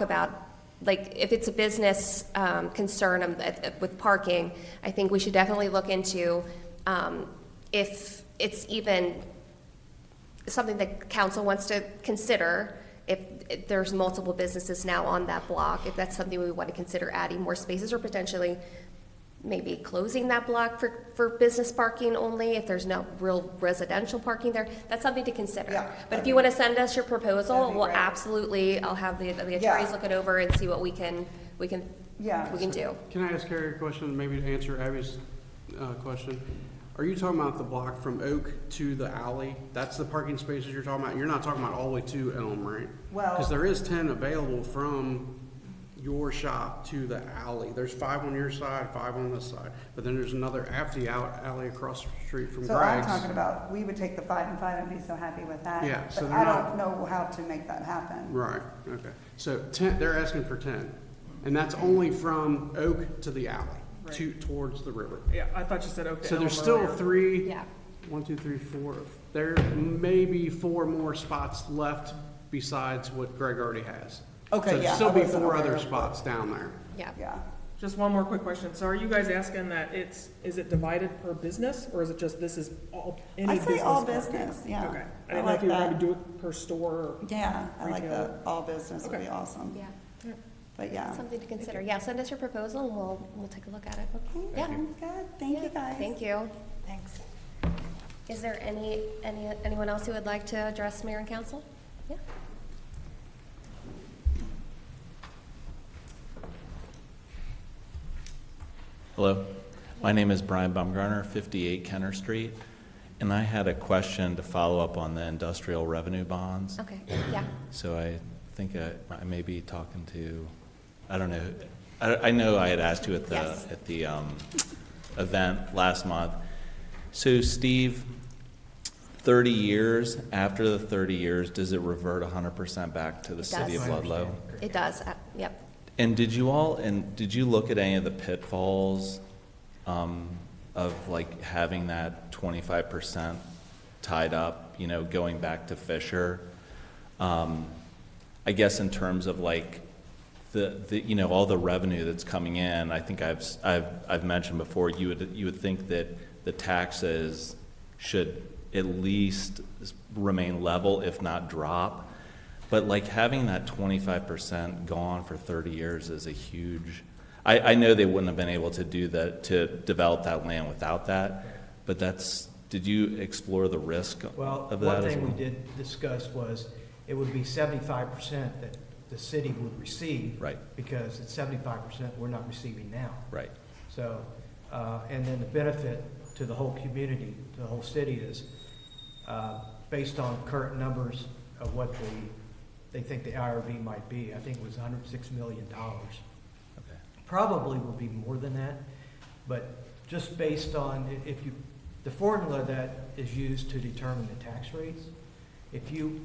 about. Like, if it's a business concern with parking, I think we should definitely look into if it's even something that council wants to consider. If there's multiple businesses now on that block, if that's something we want to consider adding more spaces, or potentially maybe closing that block for business parking only, if there's no real residential parking there, that's something to consider. Yeah, but if you want to send us your proposal, that'd be we'll great. absolutely, I'll have the attorneys look it over and see what we can do. Can I ask Carrie a question, maybe to answer Abby's question? Are you talking about the block from Oak to the alley? That's the parking spaces you're talking about? You're not talking about all the way to Elm, right? Well- Because there is 10 available from your shop to the alley. There's 5 on your side, 5 on this side, but then there's another empty alley across the street from So I'm Greg's. talking about, we would take the 5 and 5 and be so happy with that. Yeah, so but they're I not- don't know how to make that happen. Right, okay. So 10, they're asking for 10, and that's only from Oak to the alley, towards the river. Yeah, I thought you said Oak to So Elm there's still earlier. 3, Yeah. 1, 2, 3, 4. There may be 4 more spots left besides what Greg already has. Okay, So yeah, there'll still I be wasn't 4 aware other of spots down there. Yeah. Just one more quick question. So are you guys asking that is it divided per business, or is it just this is all, any I business? say all parking? business, yeah. Okay. I I didn't know if like you were going that. to do it per store or. Yeah, I like Retail. that. All business would be awesome. Yeah. But yeah. Something to consider. Yeah, send us your proposal and we'll take a look at it. Okay, Yeah. sounds good. Thank you guys. Thank you. Thanks. Is there anyone else who would like to address mayor and council? Yeah. Hello, my name is Brian Baumgartner, 58 Kenner Street, and I had a question to follow up on the industrial revenue bonds. Okay, yeah. So I think I may be talking to, I don't know, I know I had asked you at the, Yes. at the event last month. So Steve, 30 years, after the 30 years, does it revert 100% back to the city of does. Ludlow? It does, yep. And did you look at any of the pitfalls of like having that 25% tied up, you know, going back to Fisher? I guess in terms of like the you know, all the revenue that's coming in, I think I've mentioned before, you would think that the taxes should at least remain level, if not drop. But like having that 25% gone for 30 years is a huge, I know they wouldn't have been able to do that, to develop that land without that, but did you explore the risk of that as well? Well, one thing we did discuss was it would be 75% that the city would receive. Right. Because it's 75% we're not receiving now. Right. So And then the benefit to the whole community, to the whole city is, based on current numbers of what they think the IRB might be, I think it was $106 million. Okay. Probably will be more than that, but just based on, the formula that is used to determine the tax rates, if you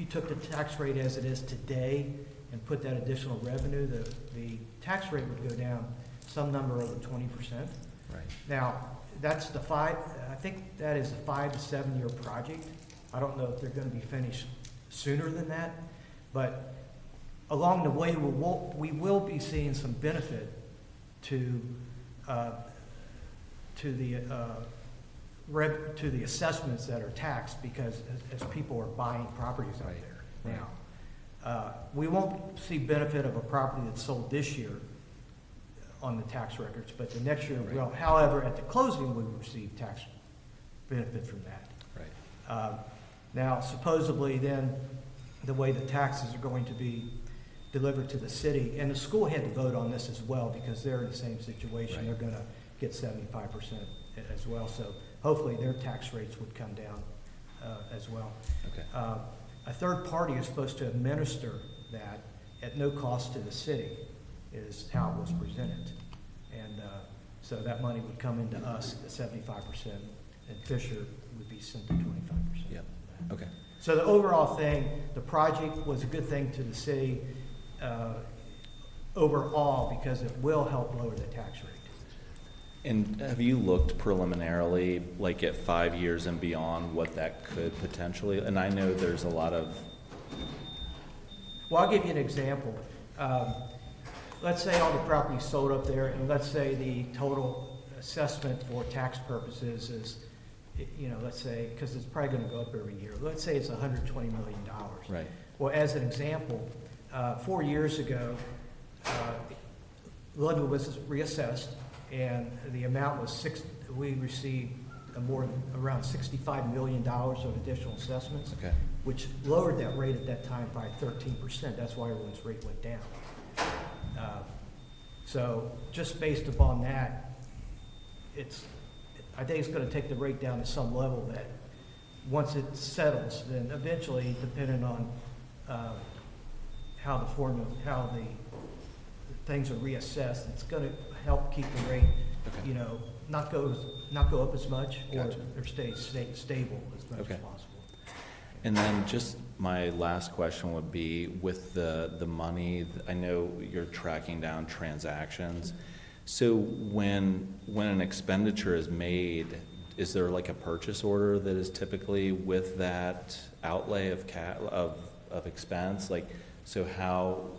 took the tax rate as it is today and put that additional revenue, the tax rate would go down some number over 20%. Right. Now, that's I think that is a 5 to 7 year project. I don't know if they're going to be finished sooner than that, but along the way, we will be seeing some benefit to the assessments that are taxed, because as people are buying properties out there now. We won't see benefit of a property that's sold this year on the tax records, but the next year we will. However, at the closing, we will receive tax benefit from that. Right. Now, supposedly then, the way the taxes are going to be delivered to the city, and the school had to vote on this as well, because they're in the same situation. Right. They're going to get 75% as well, so hopefully their tax rates would come down as well. Okay. A third party is supposed to administer that at no cost to the city, is how it was presented. And so that money would come into us at 75%, and Fisher would be sent to 25%. Yep. Okay. So the overall thing, the project was a good thing to the city overall, because it will help lower the tax rate. And have you looked preliminarily, like at 5 years and beyond, what that could potentially, and I know there's a lot of... Well, I'll give you an example. Let's say all the property's sold up there, and let's say the total assessment for tax purposes is, let's say, because it's probably going to go up every year, let's say it's $120 million. Right. Well, as an example, 4 years ago, Ludlow was reassessed, and the amount was we received around $65 million of additional assessments, Okay. which lowered that rate at that time by 13%. That's why everyone's rate went down. So just based upon that, I think it's going to take the rate down to some level that once it settles, then eventually, depending on how the things are reassessed, it's going to help keep the rate, not go up as much, Gotcha. or stay stable as much Okay. as possible. And then just my last question would be, with the money, I know you're tracking down transactions. So when an expenditure is made, is there like a purchase order that is typically with that outlay of expense? Like, so how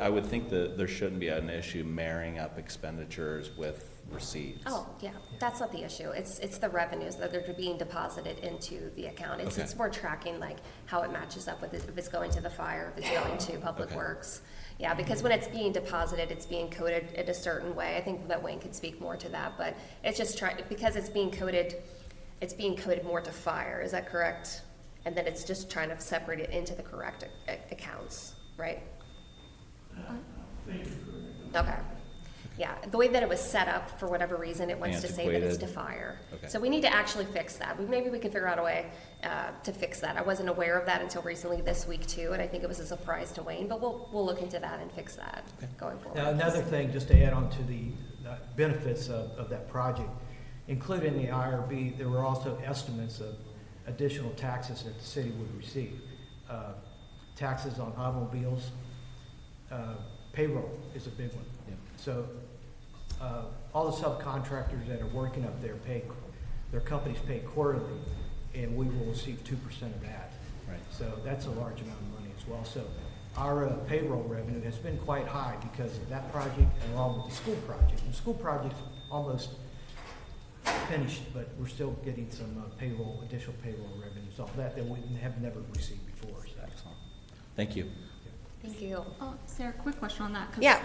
I would think that there shouldn't be an issue marrying up expenditures with receipts. Oh, yeah, that's not the issue. It's the revenues that are being deposited into the account. Okay. It's more tracking like how it matches up with if it's going to the fire, if it's going to Public Okay. Works. Yeah, because when it's being deposited, it's being coded in a certain way. I think that Wayne could speak more to that, but it's just because it's being coded more to fire. Is that correct? And then it's just trying to separate it into the correct accounts, right? Okay. Yeah, the way that it was set up, for whatever reason, it wants to say that it's to Antiquated. fire. Okay. So we need to actually fix that. Maybe we can figure out a way to fix that. I wasn't aware of that until recently this week too, and I think it was a surprise to Wayne, but we'll look into that and fix that going forward. Now, another thing, just to add on to the benefits of that project, including the IRB, there were also estimates of additional taxes that the city would receive. Taxes on automobiles, payroll is a big one. Yeah. So all the subcontractors that are working up there their companies pay quarterly, and we will receive 2% of that. Right. So that's a large amount of money as well. So our payroll revenue has been quite high because of that project, and along with the school project. The school project's almost finished, but we're still getting some additional payroll revenues off that we have never received before. So. Excellent. Thank you. Thank you. Sarah, quick question on that, because Yeah.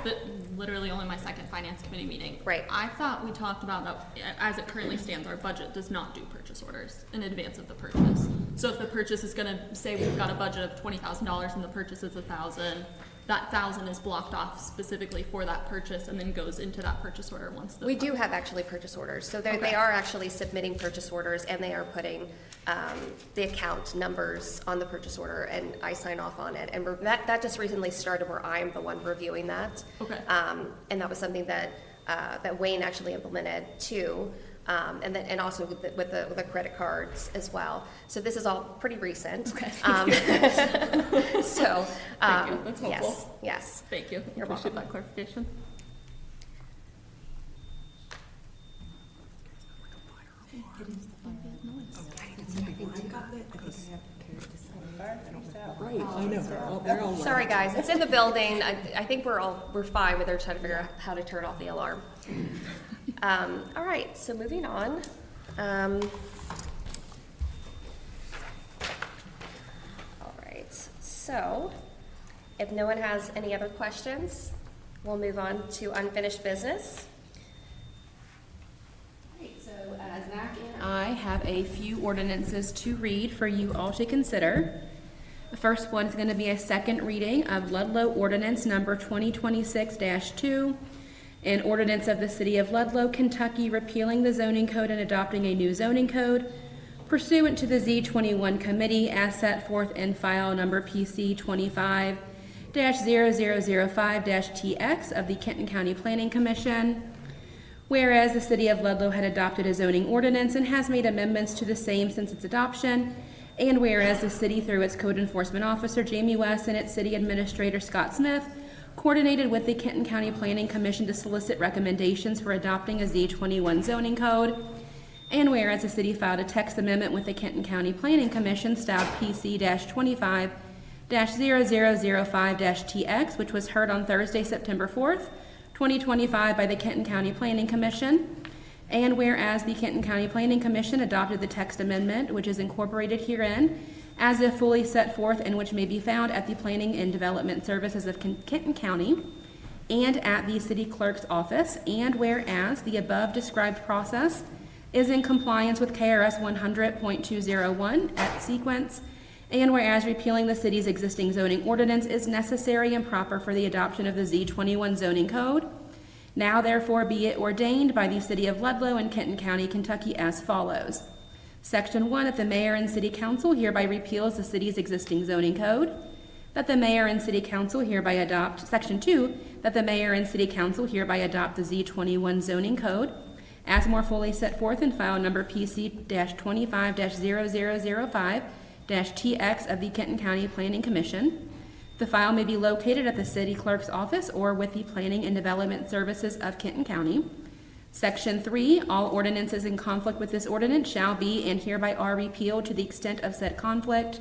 literally only my second finance committee meeting. Right. I thought we talked about that, as it currently stands, our budget does not do purchase orders in advance of the purchase. So if the purchase is gonna say we've got a budget of $20,000 and the purchase is $1,000, that 1,000 is blocked off specifically for that purchase and then goes into that purchase order once the. We do have actually purchase orders, so they are actually submitting purchase orders, and they are putting the account numbers on the purchase order, and I sign off on it. And that just recently started where I'm the one reviewing that. Okay. And that was something that that Wayne actually implemented too. And also with the credit cards as well. So this is all pretty recent. Okay. So, Thank you. That's helpful. Yes. Thank you. You're Appreciate welcome. that clarification. Right, I know, they're all. Sorry, guys, it's in the building. I think we're fine, but they're trying to figure out how to turn off the alarm. All right, so moving on. All right, so if no one has any other questions, we'll move on to unfinished business. So Zach and I have a few ordinances to read for you all to consider. The first one is going to be a second reading of Ludlow Ordinance Number 2026-2, an ordinance of the City of Ludlow, Kentucky, repealing the zoning code and adopting a new zoning code pursuant to the Z21 Committee as set forth in file number PC 25-0005-TX of the Kenton County Planning Commission. Whereas the City of Ludlow had adopted a zoning ordinance and has made amendments to the same since its adoption, and whereas the city, through its code enforcement officer, Jamie West, and its city administrator, Scott Smith, coordinated with the Kenton County Planning Commission to solicit recommendations for adopting a Z21 zoning code, and whereas the city filed a text amendment with the Kenton County Planning Commission, styled PC-25-0005-TX, which was heard on Thursday, September 4th, 2025 by the Kenton County Planning Commission. And whereas the Kenton County Planning Commission adopted the text amendment, which is incorporated herein, as if fully set forth and which may be found at the Planning and Development Services of Kenton County and at the City Clerk's office, and whereas the above described process is in compliance with KRS 100.201 at sequence, and whereas repealing the city's existing zoning ordinance is necessary and proper for the adoption of the Z21 zoning code, now therefore be it ordained by the City of Ludlow and Kenton County, Kentucky as follows. Section 1, that the mayor and city council hereby repeals the city's existing zoning code. That the mayor and city council hereby adopt. Section 2, that the mayor and city council hereby adopt the Z21 zoning code as more fully set forth in file number PC-25-0005-TX of the Kenton County Planning Commission. The file may be located at the city clerk's office or with the Planning and Development Services of Kenton County. Section 3, all ordinances in conflict with this ordinance shall be and hereby are repealed to the extent of said conflict.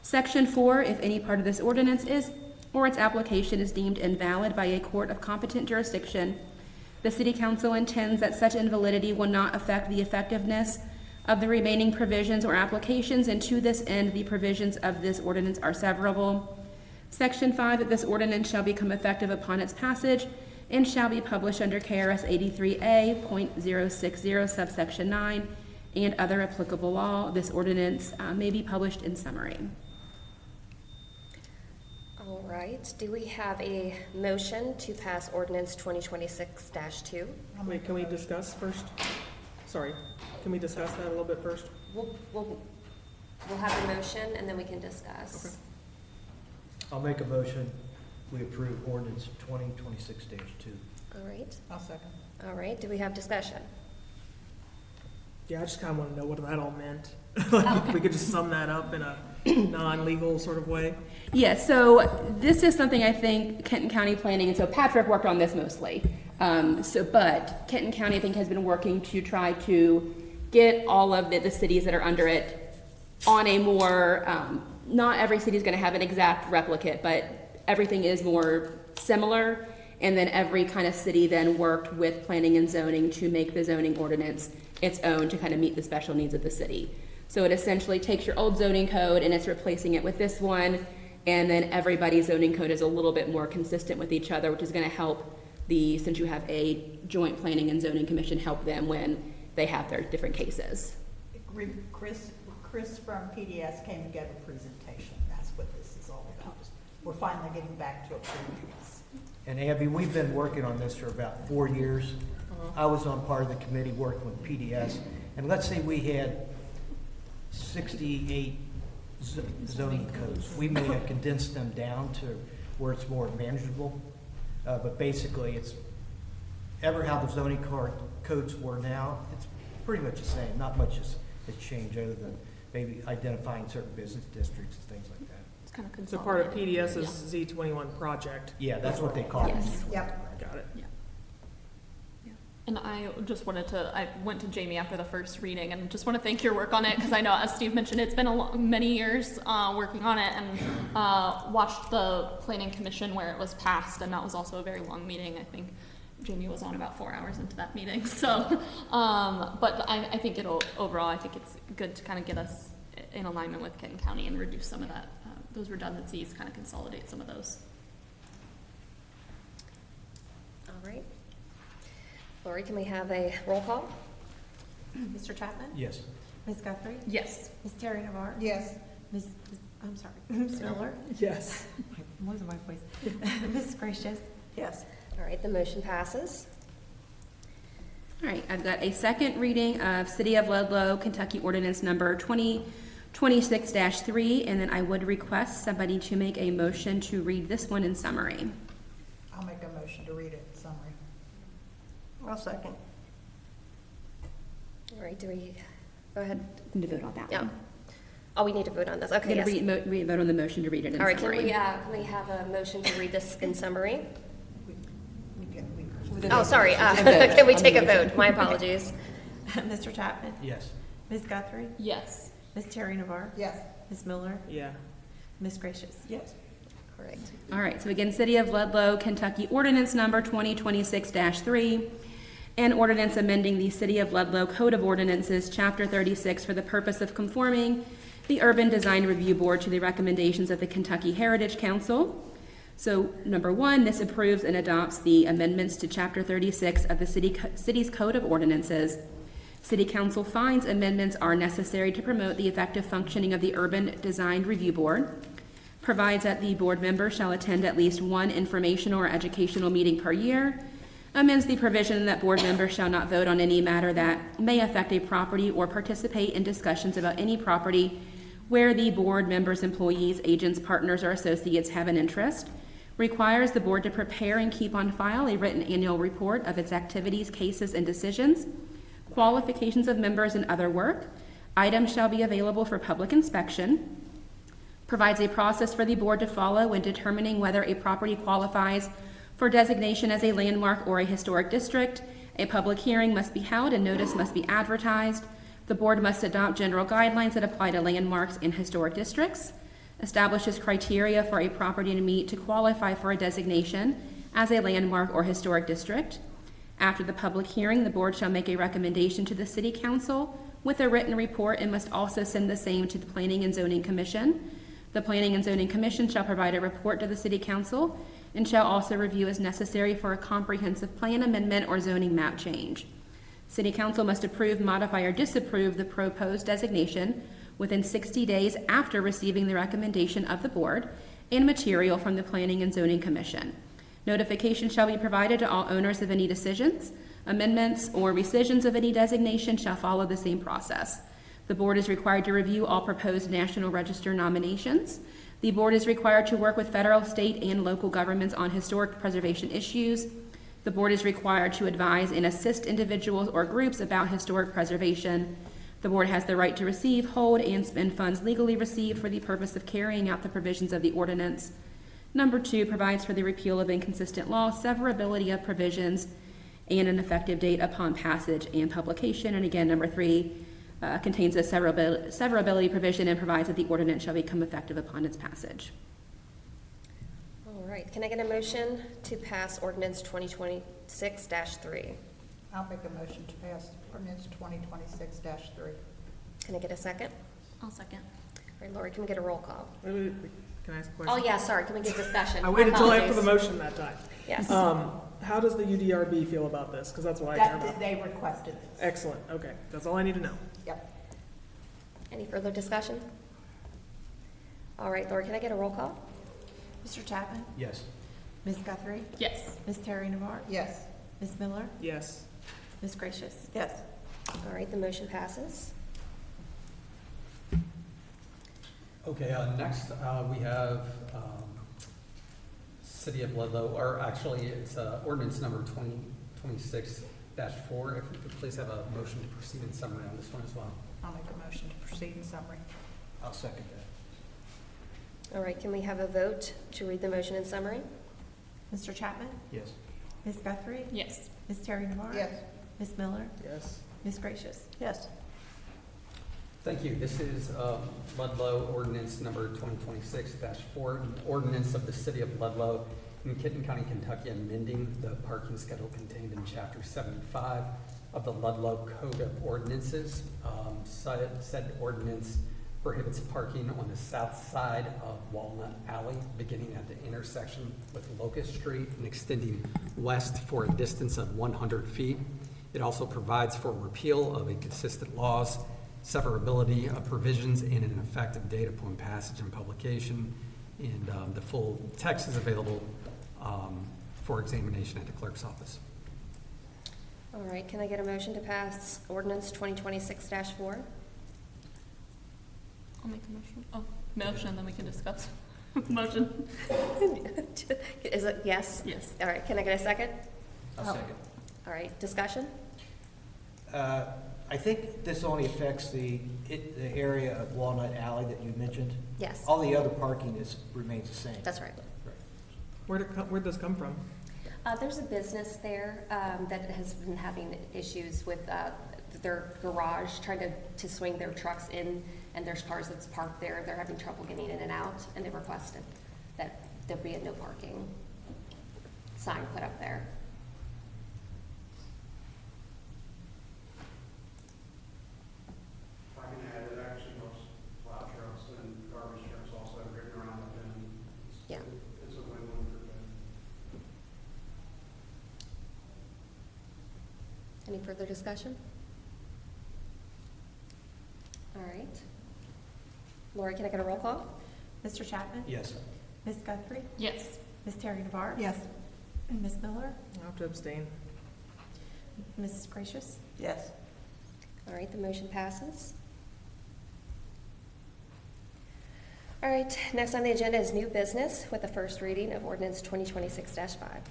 Section 4, if any part of this ordinance is or its application is deemed invalid by a court of competent jurisdiction, the City Council intends that such invalidity will not affect the effectiveness of the remaining provisions or applications, and to this end the provisions of this ordinance are severable. Section 5, that this ordinance shall become effective upon its passage and shall be published under KRS 83A.060 subsection 9 and other applicable law. This ordinance may be published in summary. All right, do we have a motion to pass ordinance 2026-2? Wait, can we discuss first? Sorry, can we discuss that a little bit first? We'll have the motion and then we can discuss. Okay. I'll make a motion, we approve ordinance 2026-2. All right, I'll second. all right, do we have discussion? Yeah, I just kind of want to know what that all meant. Like, if we could just sum that up in a non-legal sort of way. Yeah, so this is something I think Kenton County Planning, and so Patrick worked on this mostly. But Kenton County, I think, has been working to try to get all of the cities that are under it on a more, not every city is going to have an exact replicate, but everything is more similar. And then every kind of city then worked with planning and zoning to make the zoning ordinance its own to kind of meet the special needs of the city. So it essentially takes your old zoning code and it's replacing it with this one. And then everybody's zoning code is a little bit more consistent with each other, which is going to help since you have a joint planning and zoning commission, help them when they have their different cases. Chris from PDS came to give a presentation. That's what this is all about. we're finally getting back to approving this. And Abby, we've been working on this for about 4 years. I was on part of the committee working with PDS, and let's say we had 68 zoning codes. We may have condensed them down to where it's more manageable, but basically it's ever how the zoning codes were now, it's pretty much the same. Not much has changed other than maybe identifying certain business districts and things like that. It's kind of So part of PDS's Z21 project. Yeah, that's what they call it. Yes. Yep. Got it. And I just wanted to, I went to Jamie after the first reading and just want to thank your work on it, because I know, as Steve mentioned, it's been many years working on it, and watched the planning commission where it was passed, and that was also a very long meeting. I think Jamie was on about 4 hours into that meeting. So, but I think overall, I think it's good to kind of get us in alignment with Kenton County and reduce some of that, those redundancies, kind of consolidate some of those. All right. Lori, can we have a roll call? Mr. Chapman? Yes. Ms. Guthrie? Yes. Ms. Terry Navarre? Yes. I'm sorry, Ms. Miller? Yes. I'm losing my voice. Ms. Gracious? Yes. All right, the motion passes. All right, I've got a second reading of City of Ludlow, Kentucky Ordinance Number 2026-3, and then I would request somebody to make a motion to read this one in summary. I'll make a motion to read it in summary. I'll second. All right, do we, go ahead. Need to vote on that Yeah. one. Oh, we need to vote on this. Okay, Gotta yes. vote on the motion to read it in All right, summary. can we have a motion to read this in summary? We Oh, sorry, can we take a vote? My apologies. Mr. Chapman? Yes. Ms. Guthrie? Yes. Ms. Terry Navarre? Yes. Ms. Miller? Yeah. Ms. Gracious? Yes. Correct. All right, so again, City of Ludlow, Kentucky Ordinance Number 2026-3, and ordinance amending the City of Ludlow Code of Ordinances, Chapter 36, for the purpose of conforming the Urban Design Review Board to the recommendations of the Kentucky Heritage Council. So, number one, this approves and adopts the amendments to Chapter 36 of the city's Code of Ordinances. City Council finds amendments are necessary to promote the effective functioning of the Urban Design Review Board, provides that the board member shall attend at least one informational or educational meeting per year, amends the provision that board members shall not vote on any matter that may affect a property or participate in discussions about any property where the board members, employees, agents, partners, or associates have an interest, requires the board to prepare and keep on file a written annual report of its activities, cases, and decisions, qualifications of members, and other work. Items shall be available for public inspection, provides a process for the board to follow when determining whether a property qualifies for designation as a landmark or a historic district. A public hearing must be held and notice must be advertised. The board must adopt general guidelines that apply to landmarks and historic districts, establishes criteria for a property to meet to qualify for a designation as a landmark or historic district. After the public hearing, the board shall make a recommendation to the City Council with a written report and must also send the same to the Planning and Zoning Commission. The Planning and Zoning Commission shall provide a report to the City Council and shall also review as necessary for a comprehensive plan amendment or zoning map change. City Council must approve, modify, or disapprove the proposed designation within 60 days after receiving the recommendation of the board and material from the Planning and Zoning Commission. Notification shall be provided to all owners of any decisions. Amendments or rescissions of any designation shall follow the same process. The board is required to review all proposed National Register nominations. The board is required to work with federal, state, and local governments on historic preservation issues. The board is required to advise and assist individuals or groups about historic preservation. The board has the right to receive, hold, and spend funds legally received for the purpose of carrying out the provisions of the ordinance. Number 2 provides for the repeal of inconsistent law, severability of provisions, and an effective date upon passage and publication. And again, number 3 contains a severability provision and provides that the ordinance shall become effective upon its passage. All right, can I get a motion to pass ordinance 2026-3? I'll make a motion to pass ordinance 2026-3. Can I get a second? I'll second. All right, Lori, can we get a roll call? Wait, can I ask a Oh, question? yeah, sorry, can we get discussion? I waited until after the Apologies. motion that time. Yes. How does the UDRB feel about this? Because that's what I care about. They requested this. Excellent, okay, that's all I need to know. Yep. Any further discussion? All right, Lori, can I get a roll call? Mr. Chapman? Yes. Ms. Guthrie? Yes. Ms. Terry Navarre? Yes. Ms. Miller? Yes. Ms. Gracious? Yes. All right, the motion passes. Okay, next, we have, City of Ludlow, or actually, it's, ordinance number 2026-4. If we could please have a motion to proceed in summary on this one as well. I'll make a motion to proceed in summary. I'll second that. All right, can we have a vote to read the motion in summary? Mr. Chapman? Yes. Ms. Guthrie? Yes. Ms. Terry Navarre? Yes. Ms. Miller? Yes. Ms. Gracious? Yes. Thank you. This is Ludlow ordinance number 2026-4, an ordinance of the City of Ludlow in Kenton County, Kentucky, amending the parking schedule contained in Chapter 75 of the Ludlow Code of Ordinances. Said ordinance prohibits parking on the south side of Walnut Alley, beginning at the intersection with Locust Street and extending west for a distance of 100 feet. It also provides for repeal of inconsistent laws, severability of provisions, and an effective date upon passage and publication. And the full text is available for examination at the clerk's office. All right, can I get a motion to pass ordinance 2026-4? I'll make a motion. Oh, motion, then we can discuss. Motion. Is it yes? Yes. All right, can I get a second? I'll second. All right, discussion? I think this only affects the area of Walnut Alley that you mentioned. Yes. All the other parking remains the same. That's right. Where'd this come from? There's a business there that has been having issues with their garage, trying to swing their trucks in, and there's cars that's parked there. They're having trouble getting in and out, and they requested that there be a no parking sign put up there. If I can add, it actually most plow trucks and garbage trucks also ridden around the bend. Yeah. It's a win-win for them. Any further discussion? All right. Lori, can I get a roll call? Mr. Chapman? Yes. Ms. Guthrie? Yes. Ms. Terry Navarre? Yes. And Ms. Miller? I'll have to abstain. Ms. Gracious? Yes. All right, the motion passes. All right, next on the agenda is new business with the first reading of ordinance 2026-5.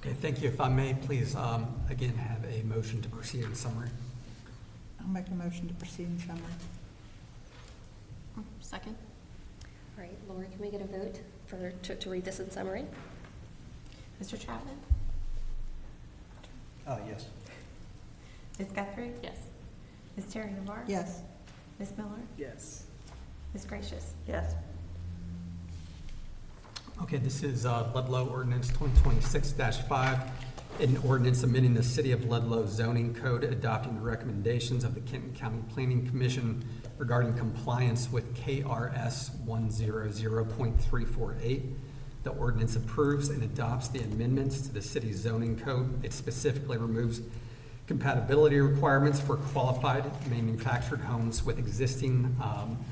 Okay, thank you. If I may, please, again, have a motion to proceed in summary. I'll make a motion to proceed in summary. Second. All right, Lori, can we get a vote to read this in summary? Mr. Chapman? Yes. Ms. Guthrie? Yes. Ms. Terry Navarre? Yes. Ms. Miller? Yes. Ms. Gracious? Yes. Okay, this is Ludlow ordinance 2026-5, an ordinance amending the City of Ludlow zoning code, adopting the recommendations of the Kenton County Planning Commission regarding compliance with KRS 100.348. The ordinance approves and adopts the amendments to the city's zoning code. It specifically removes compatibility requirements for qualified manufactured homes with existing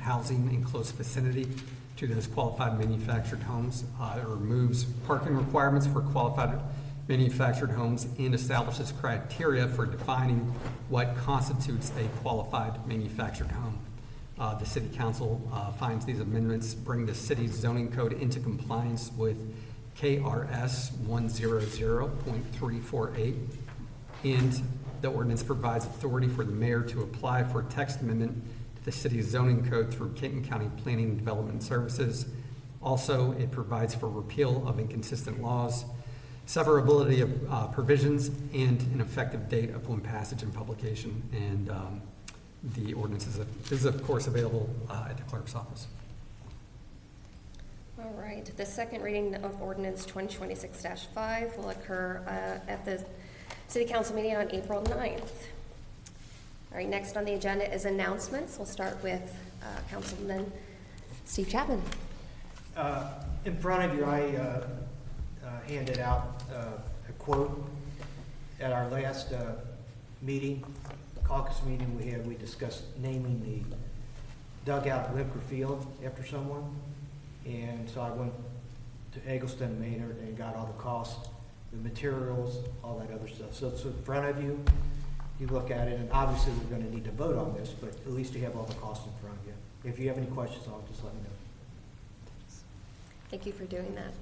housing in close vicinity to those qualified manufactured homes. It removes parking requirements for qualified manufactured homes and establishes criteria for defining what constitutes a qualified manufactured home. The City Council finds these amendments bring the city's zoning code into compliance with KRS 100.348, and the ordinance provides authority for the mayor to apply for a text amendment to the city's zoning code through Kenton County Planning and Development Services. Also, it provides for repeal of inconsistent laws, severability of provisions, and an effective date upon passage and publication. And the ordinance is of course available at the clerk's office. All right, the second reading of ordinance 2026-5 will occur at the City Council meeting on April 9th. All right, next on the agenda is announcements. We'll start with Councilman Steve Chapman. In front of you, I handed out a quote at our last meeting, caucus meeting we discussed naming the dugout at Limker Field after someone. And so I went to Eggleston, Maynard, and got all the costs, the materials, all that other stuff. So it's in front of you. You look at it, and obviously we're going to need to vote on this, but at least you have all the costs in front of you. If you have any questions, I'll just let me know. Thank you for doing that.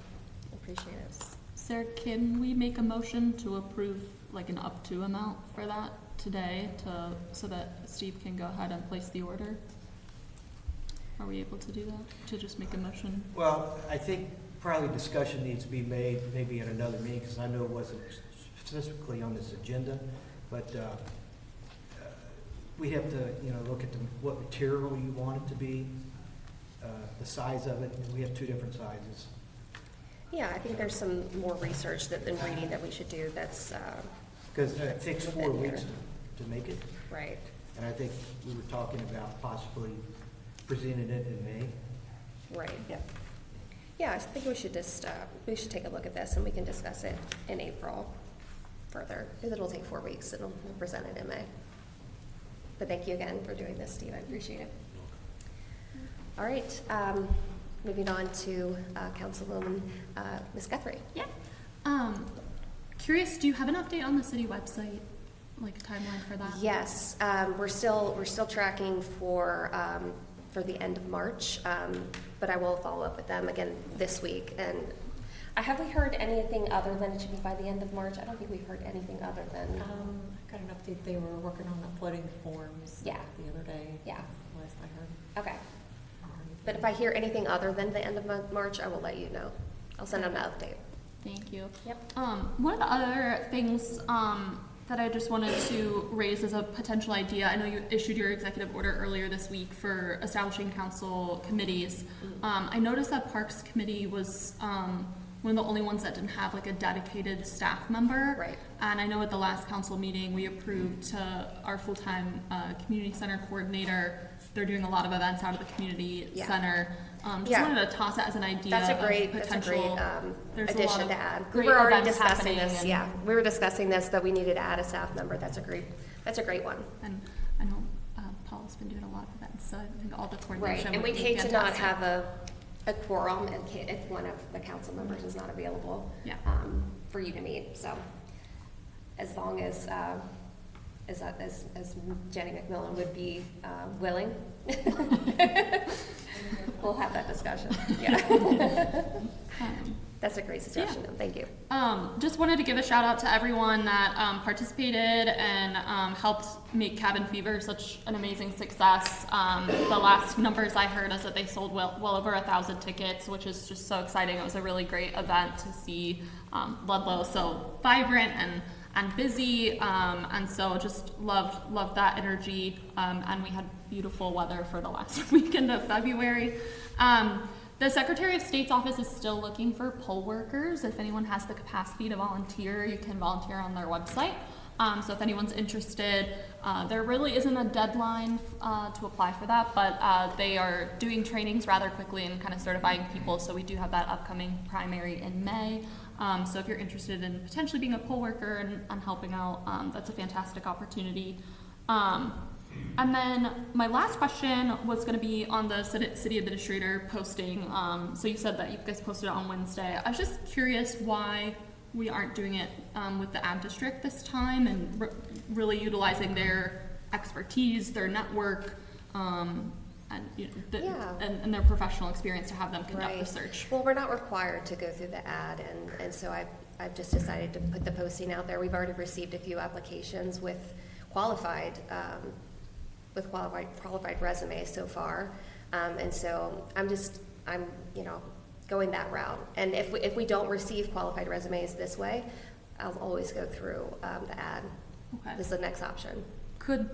I appreciate it. Sarah, can we make a motion to approve like an up to amount for that today so that Steve can go ahead and place the order? Are we able to do that? To just make a motion? Well, I think probably discussion needs to be made maybe at another meeting, because I know it wasn't specifically on this agenda, but we have to, look at what material you want it to be, the size of it, and we have two different sizes. Yeah, I think there's some more research than reading that we should do that's. Because it takes 4 weeks to make it. Right. And I think we were talking about possibly presenting it in May. Right, yeah. Yeah, I think we should just, we should take a look at this and we can discuss it in April further. It'll take 4 weeks and we'll present it in May. But thank you again for doing this, Steve. I appreciate it. All right, moving on to Councilwoman Ms. Guthrie. Yeah. Curious, do you have an update on the city website, like a timeline for that? Yes, we're still tracking for the end of March, but I will follow up with them again this week. And have we heard anything other than it should be by the end of March? I don't think we've heard anything other than. I got an update. They were working on uploading the forms. Yeah. The other day. Yeah. Last I heard. Okay. But if I hear anything other than the end of March, I will let you know. I'll send them an update. Thank you. Yep. One of the other things that I just wanted to raise as a potential idea, I know you issued your executive order earlier this week for establishing council committees. I noticed that Parks Committee was one of the only ones that didn't have like a dedicated staff member. Right. And I know at the last council meeting, we approved our full-time community center coordinator. They're doing a lot of events out of the community center. Just wanted to toss it as an idea. That's a great addition to add. We were already discussing this. Yeah, we were discussing this, that we needed to add a staff member. That's a great one. And I know Paul's been doing a lot of events, so I think all the coordination. Right, and we'd hate to not have a quorum if one of the council members is not available. Yeah. For you to meet. So as long as Jenny McMillan would be willing, we'll have that discussion. Yeah. That's a great suggestion. Yeah. Thank you. Just wanted to give a shout out to everyone that participated and helped make Cabin Fever such an amazing success. The last numbers I heard is that they sold well over 1,000 tickets, which is just so exciting. It was a really great event to see Ludlow so vibrant and busy, and so just loved that energy, and we had beautiful weather for the last weekend of February. The Secretary of State's office is still looking for poll workers. If anyone has the capacity to volunteer, you can volunteer on their website. So if anyone's interested, there really isn't a deadline to apply for that, but they are doing trainings rather quickly and kind of certifying people, so we do have that upcoming primary in May. So if you're interested in potentially being a poll worker and helping out, that's a fantastic opportunity. And then my last question was going to be on the city administrator posting. So you said that you guys posted it on Wednesday. I was just curious why we aren't doing it with the ad district this time and really utilizing their expertise, their network, and their professional experience to have them conduct the search. Well, we're not required to go through the ad, and so I've just decided to put the posting out there. We've already received a few applications with qualified resumes so far, and so I'm going that route. And if we don't receive qualified resumes this way, I'll always go through the ad. Okay. This is the next option. Could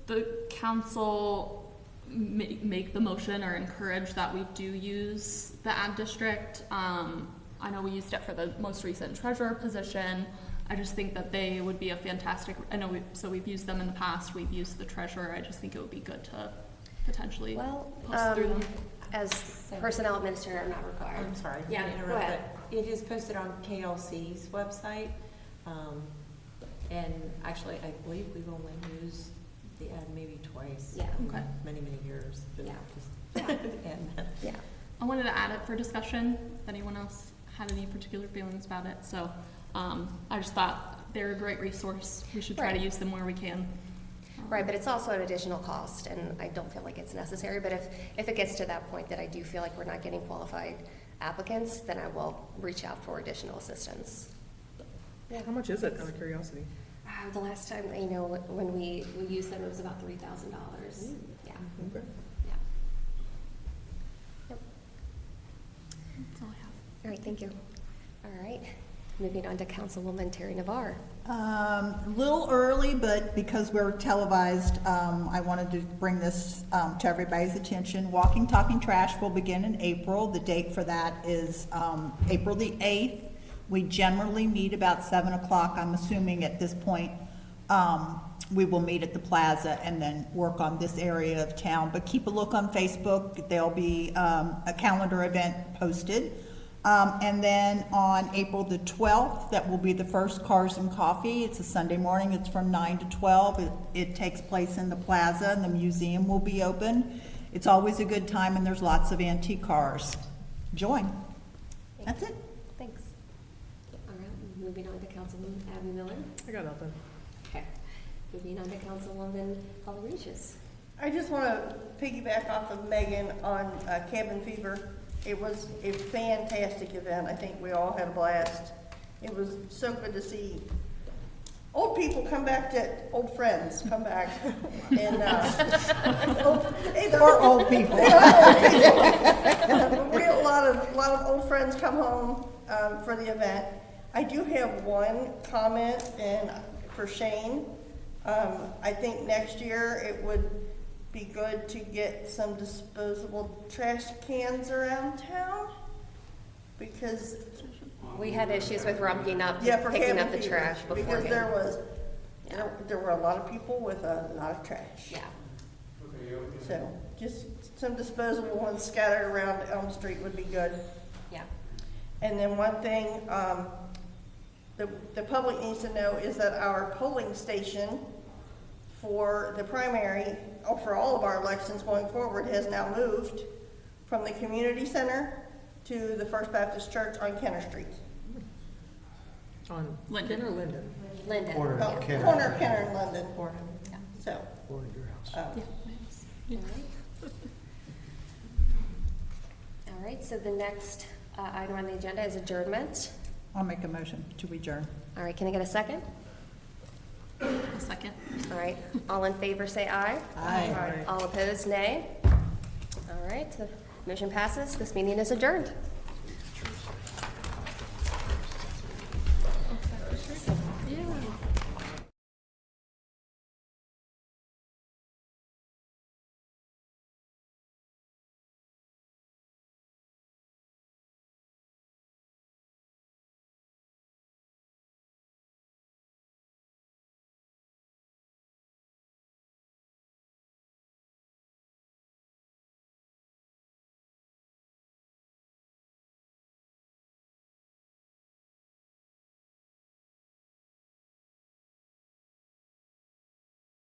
the council make the motion or encourage that we do use the ad district? I know we used it for the most recent treasurer position. I just think that they would be a fantastic, we've used them in the past, we've used the treasurer. I just think it would be good to potentially post through them. As personnel administrator, I'm not required. I'm sorry. Yeah, to go ahead. But it is posted on KLC's website. And actually, I believe we've only used the ad maybe twice. Yeah. Okay. Many years. Yeah. Just Yeah. I wanted to add it for discussion. If anyone else had any particular feelings about it. So I just thought they're a great resource. We should try to use them where we can. Right, but it's also an additional cost, and I don't feel like it's necessary. But if it gets to that point that I do feel like we're not getting qualified applicants, then I will reach out for additional assistance. Yeah. How much is it, out of curiosity? The last time, when we used them, it was about $3,000. Yeah. Okay. Yeah. Yep. That's all I have. All right, thank you. All right, moving on to Councilwoman Terry Navarre. A little early, but because we're televised, I wanted to bring this to everybody's attention. Walking Talking Trash will begin in April. The date for that is April the 8th. We generally meet about 7 o'clock. I'm assuming at this point we will meet at the plaza and then work on this area of town. But keep a look on Facebook. There'll be a calendar event posted. And then on April the 12th, that will be the first Cars and Coffee. It's a Sunday morning. It's from 9 to 12. It takes place in the plaza, and the museum will be open. It's always a good time, and there's lots of antique cars. Join. That's it. Thanks. All right, moving on to Councilwoman Abby Miller. I got nothing. Okay. Moving on to Councilwoman Paul-Regis. I just want to piggyback off of Megan on Cabin Fever. It was a fantastic event. I think we all had a blast. It was so good to see old people come back to old friends come back. And or old people. We had a lot of old friends come home for the event. I do have one comment, and for Shane, I think next year it would be good to get some disposable trash cans around town, because we had issues with rumping up, for picking cabin up the fever, trash because beforehand. there were a lot of people with a lot of trash. Yeah. So just some disposable ones scattered around Elm Street would be good. Yeah. And then one thing the public needs to know is that our polling station for the primary, for all of our elections going forward, has now moved from the community center to the First Baptist Church on Kenner Street. On Linden or Linden? Linden. Corner of Kenner and Linden. Yeah. So. Corner of your house. All right, so the next item on the agenda is adjournment. I'll make a motion to adjourn. All right, can I get a second? A second. All right, all in favor say aye. Aye. All opposed, nay. All right, the motion passes. This meeting is adjourned.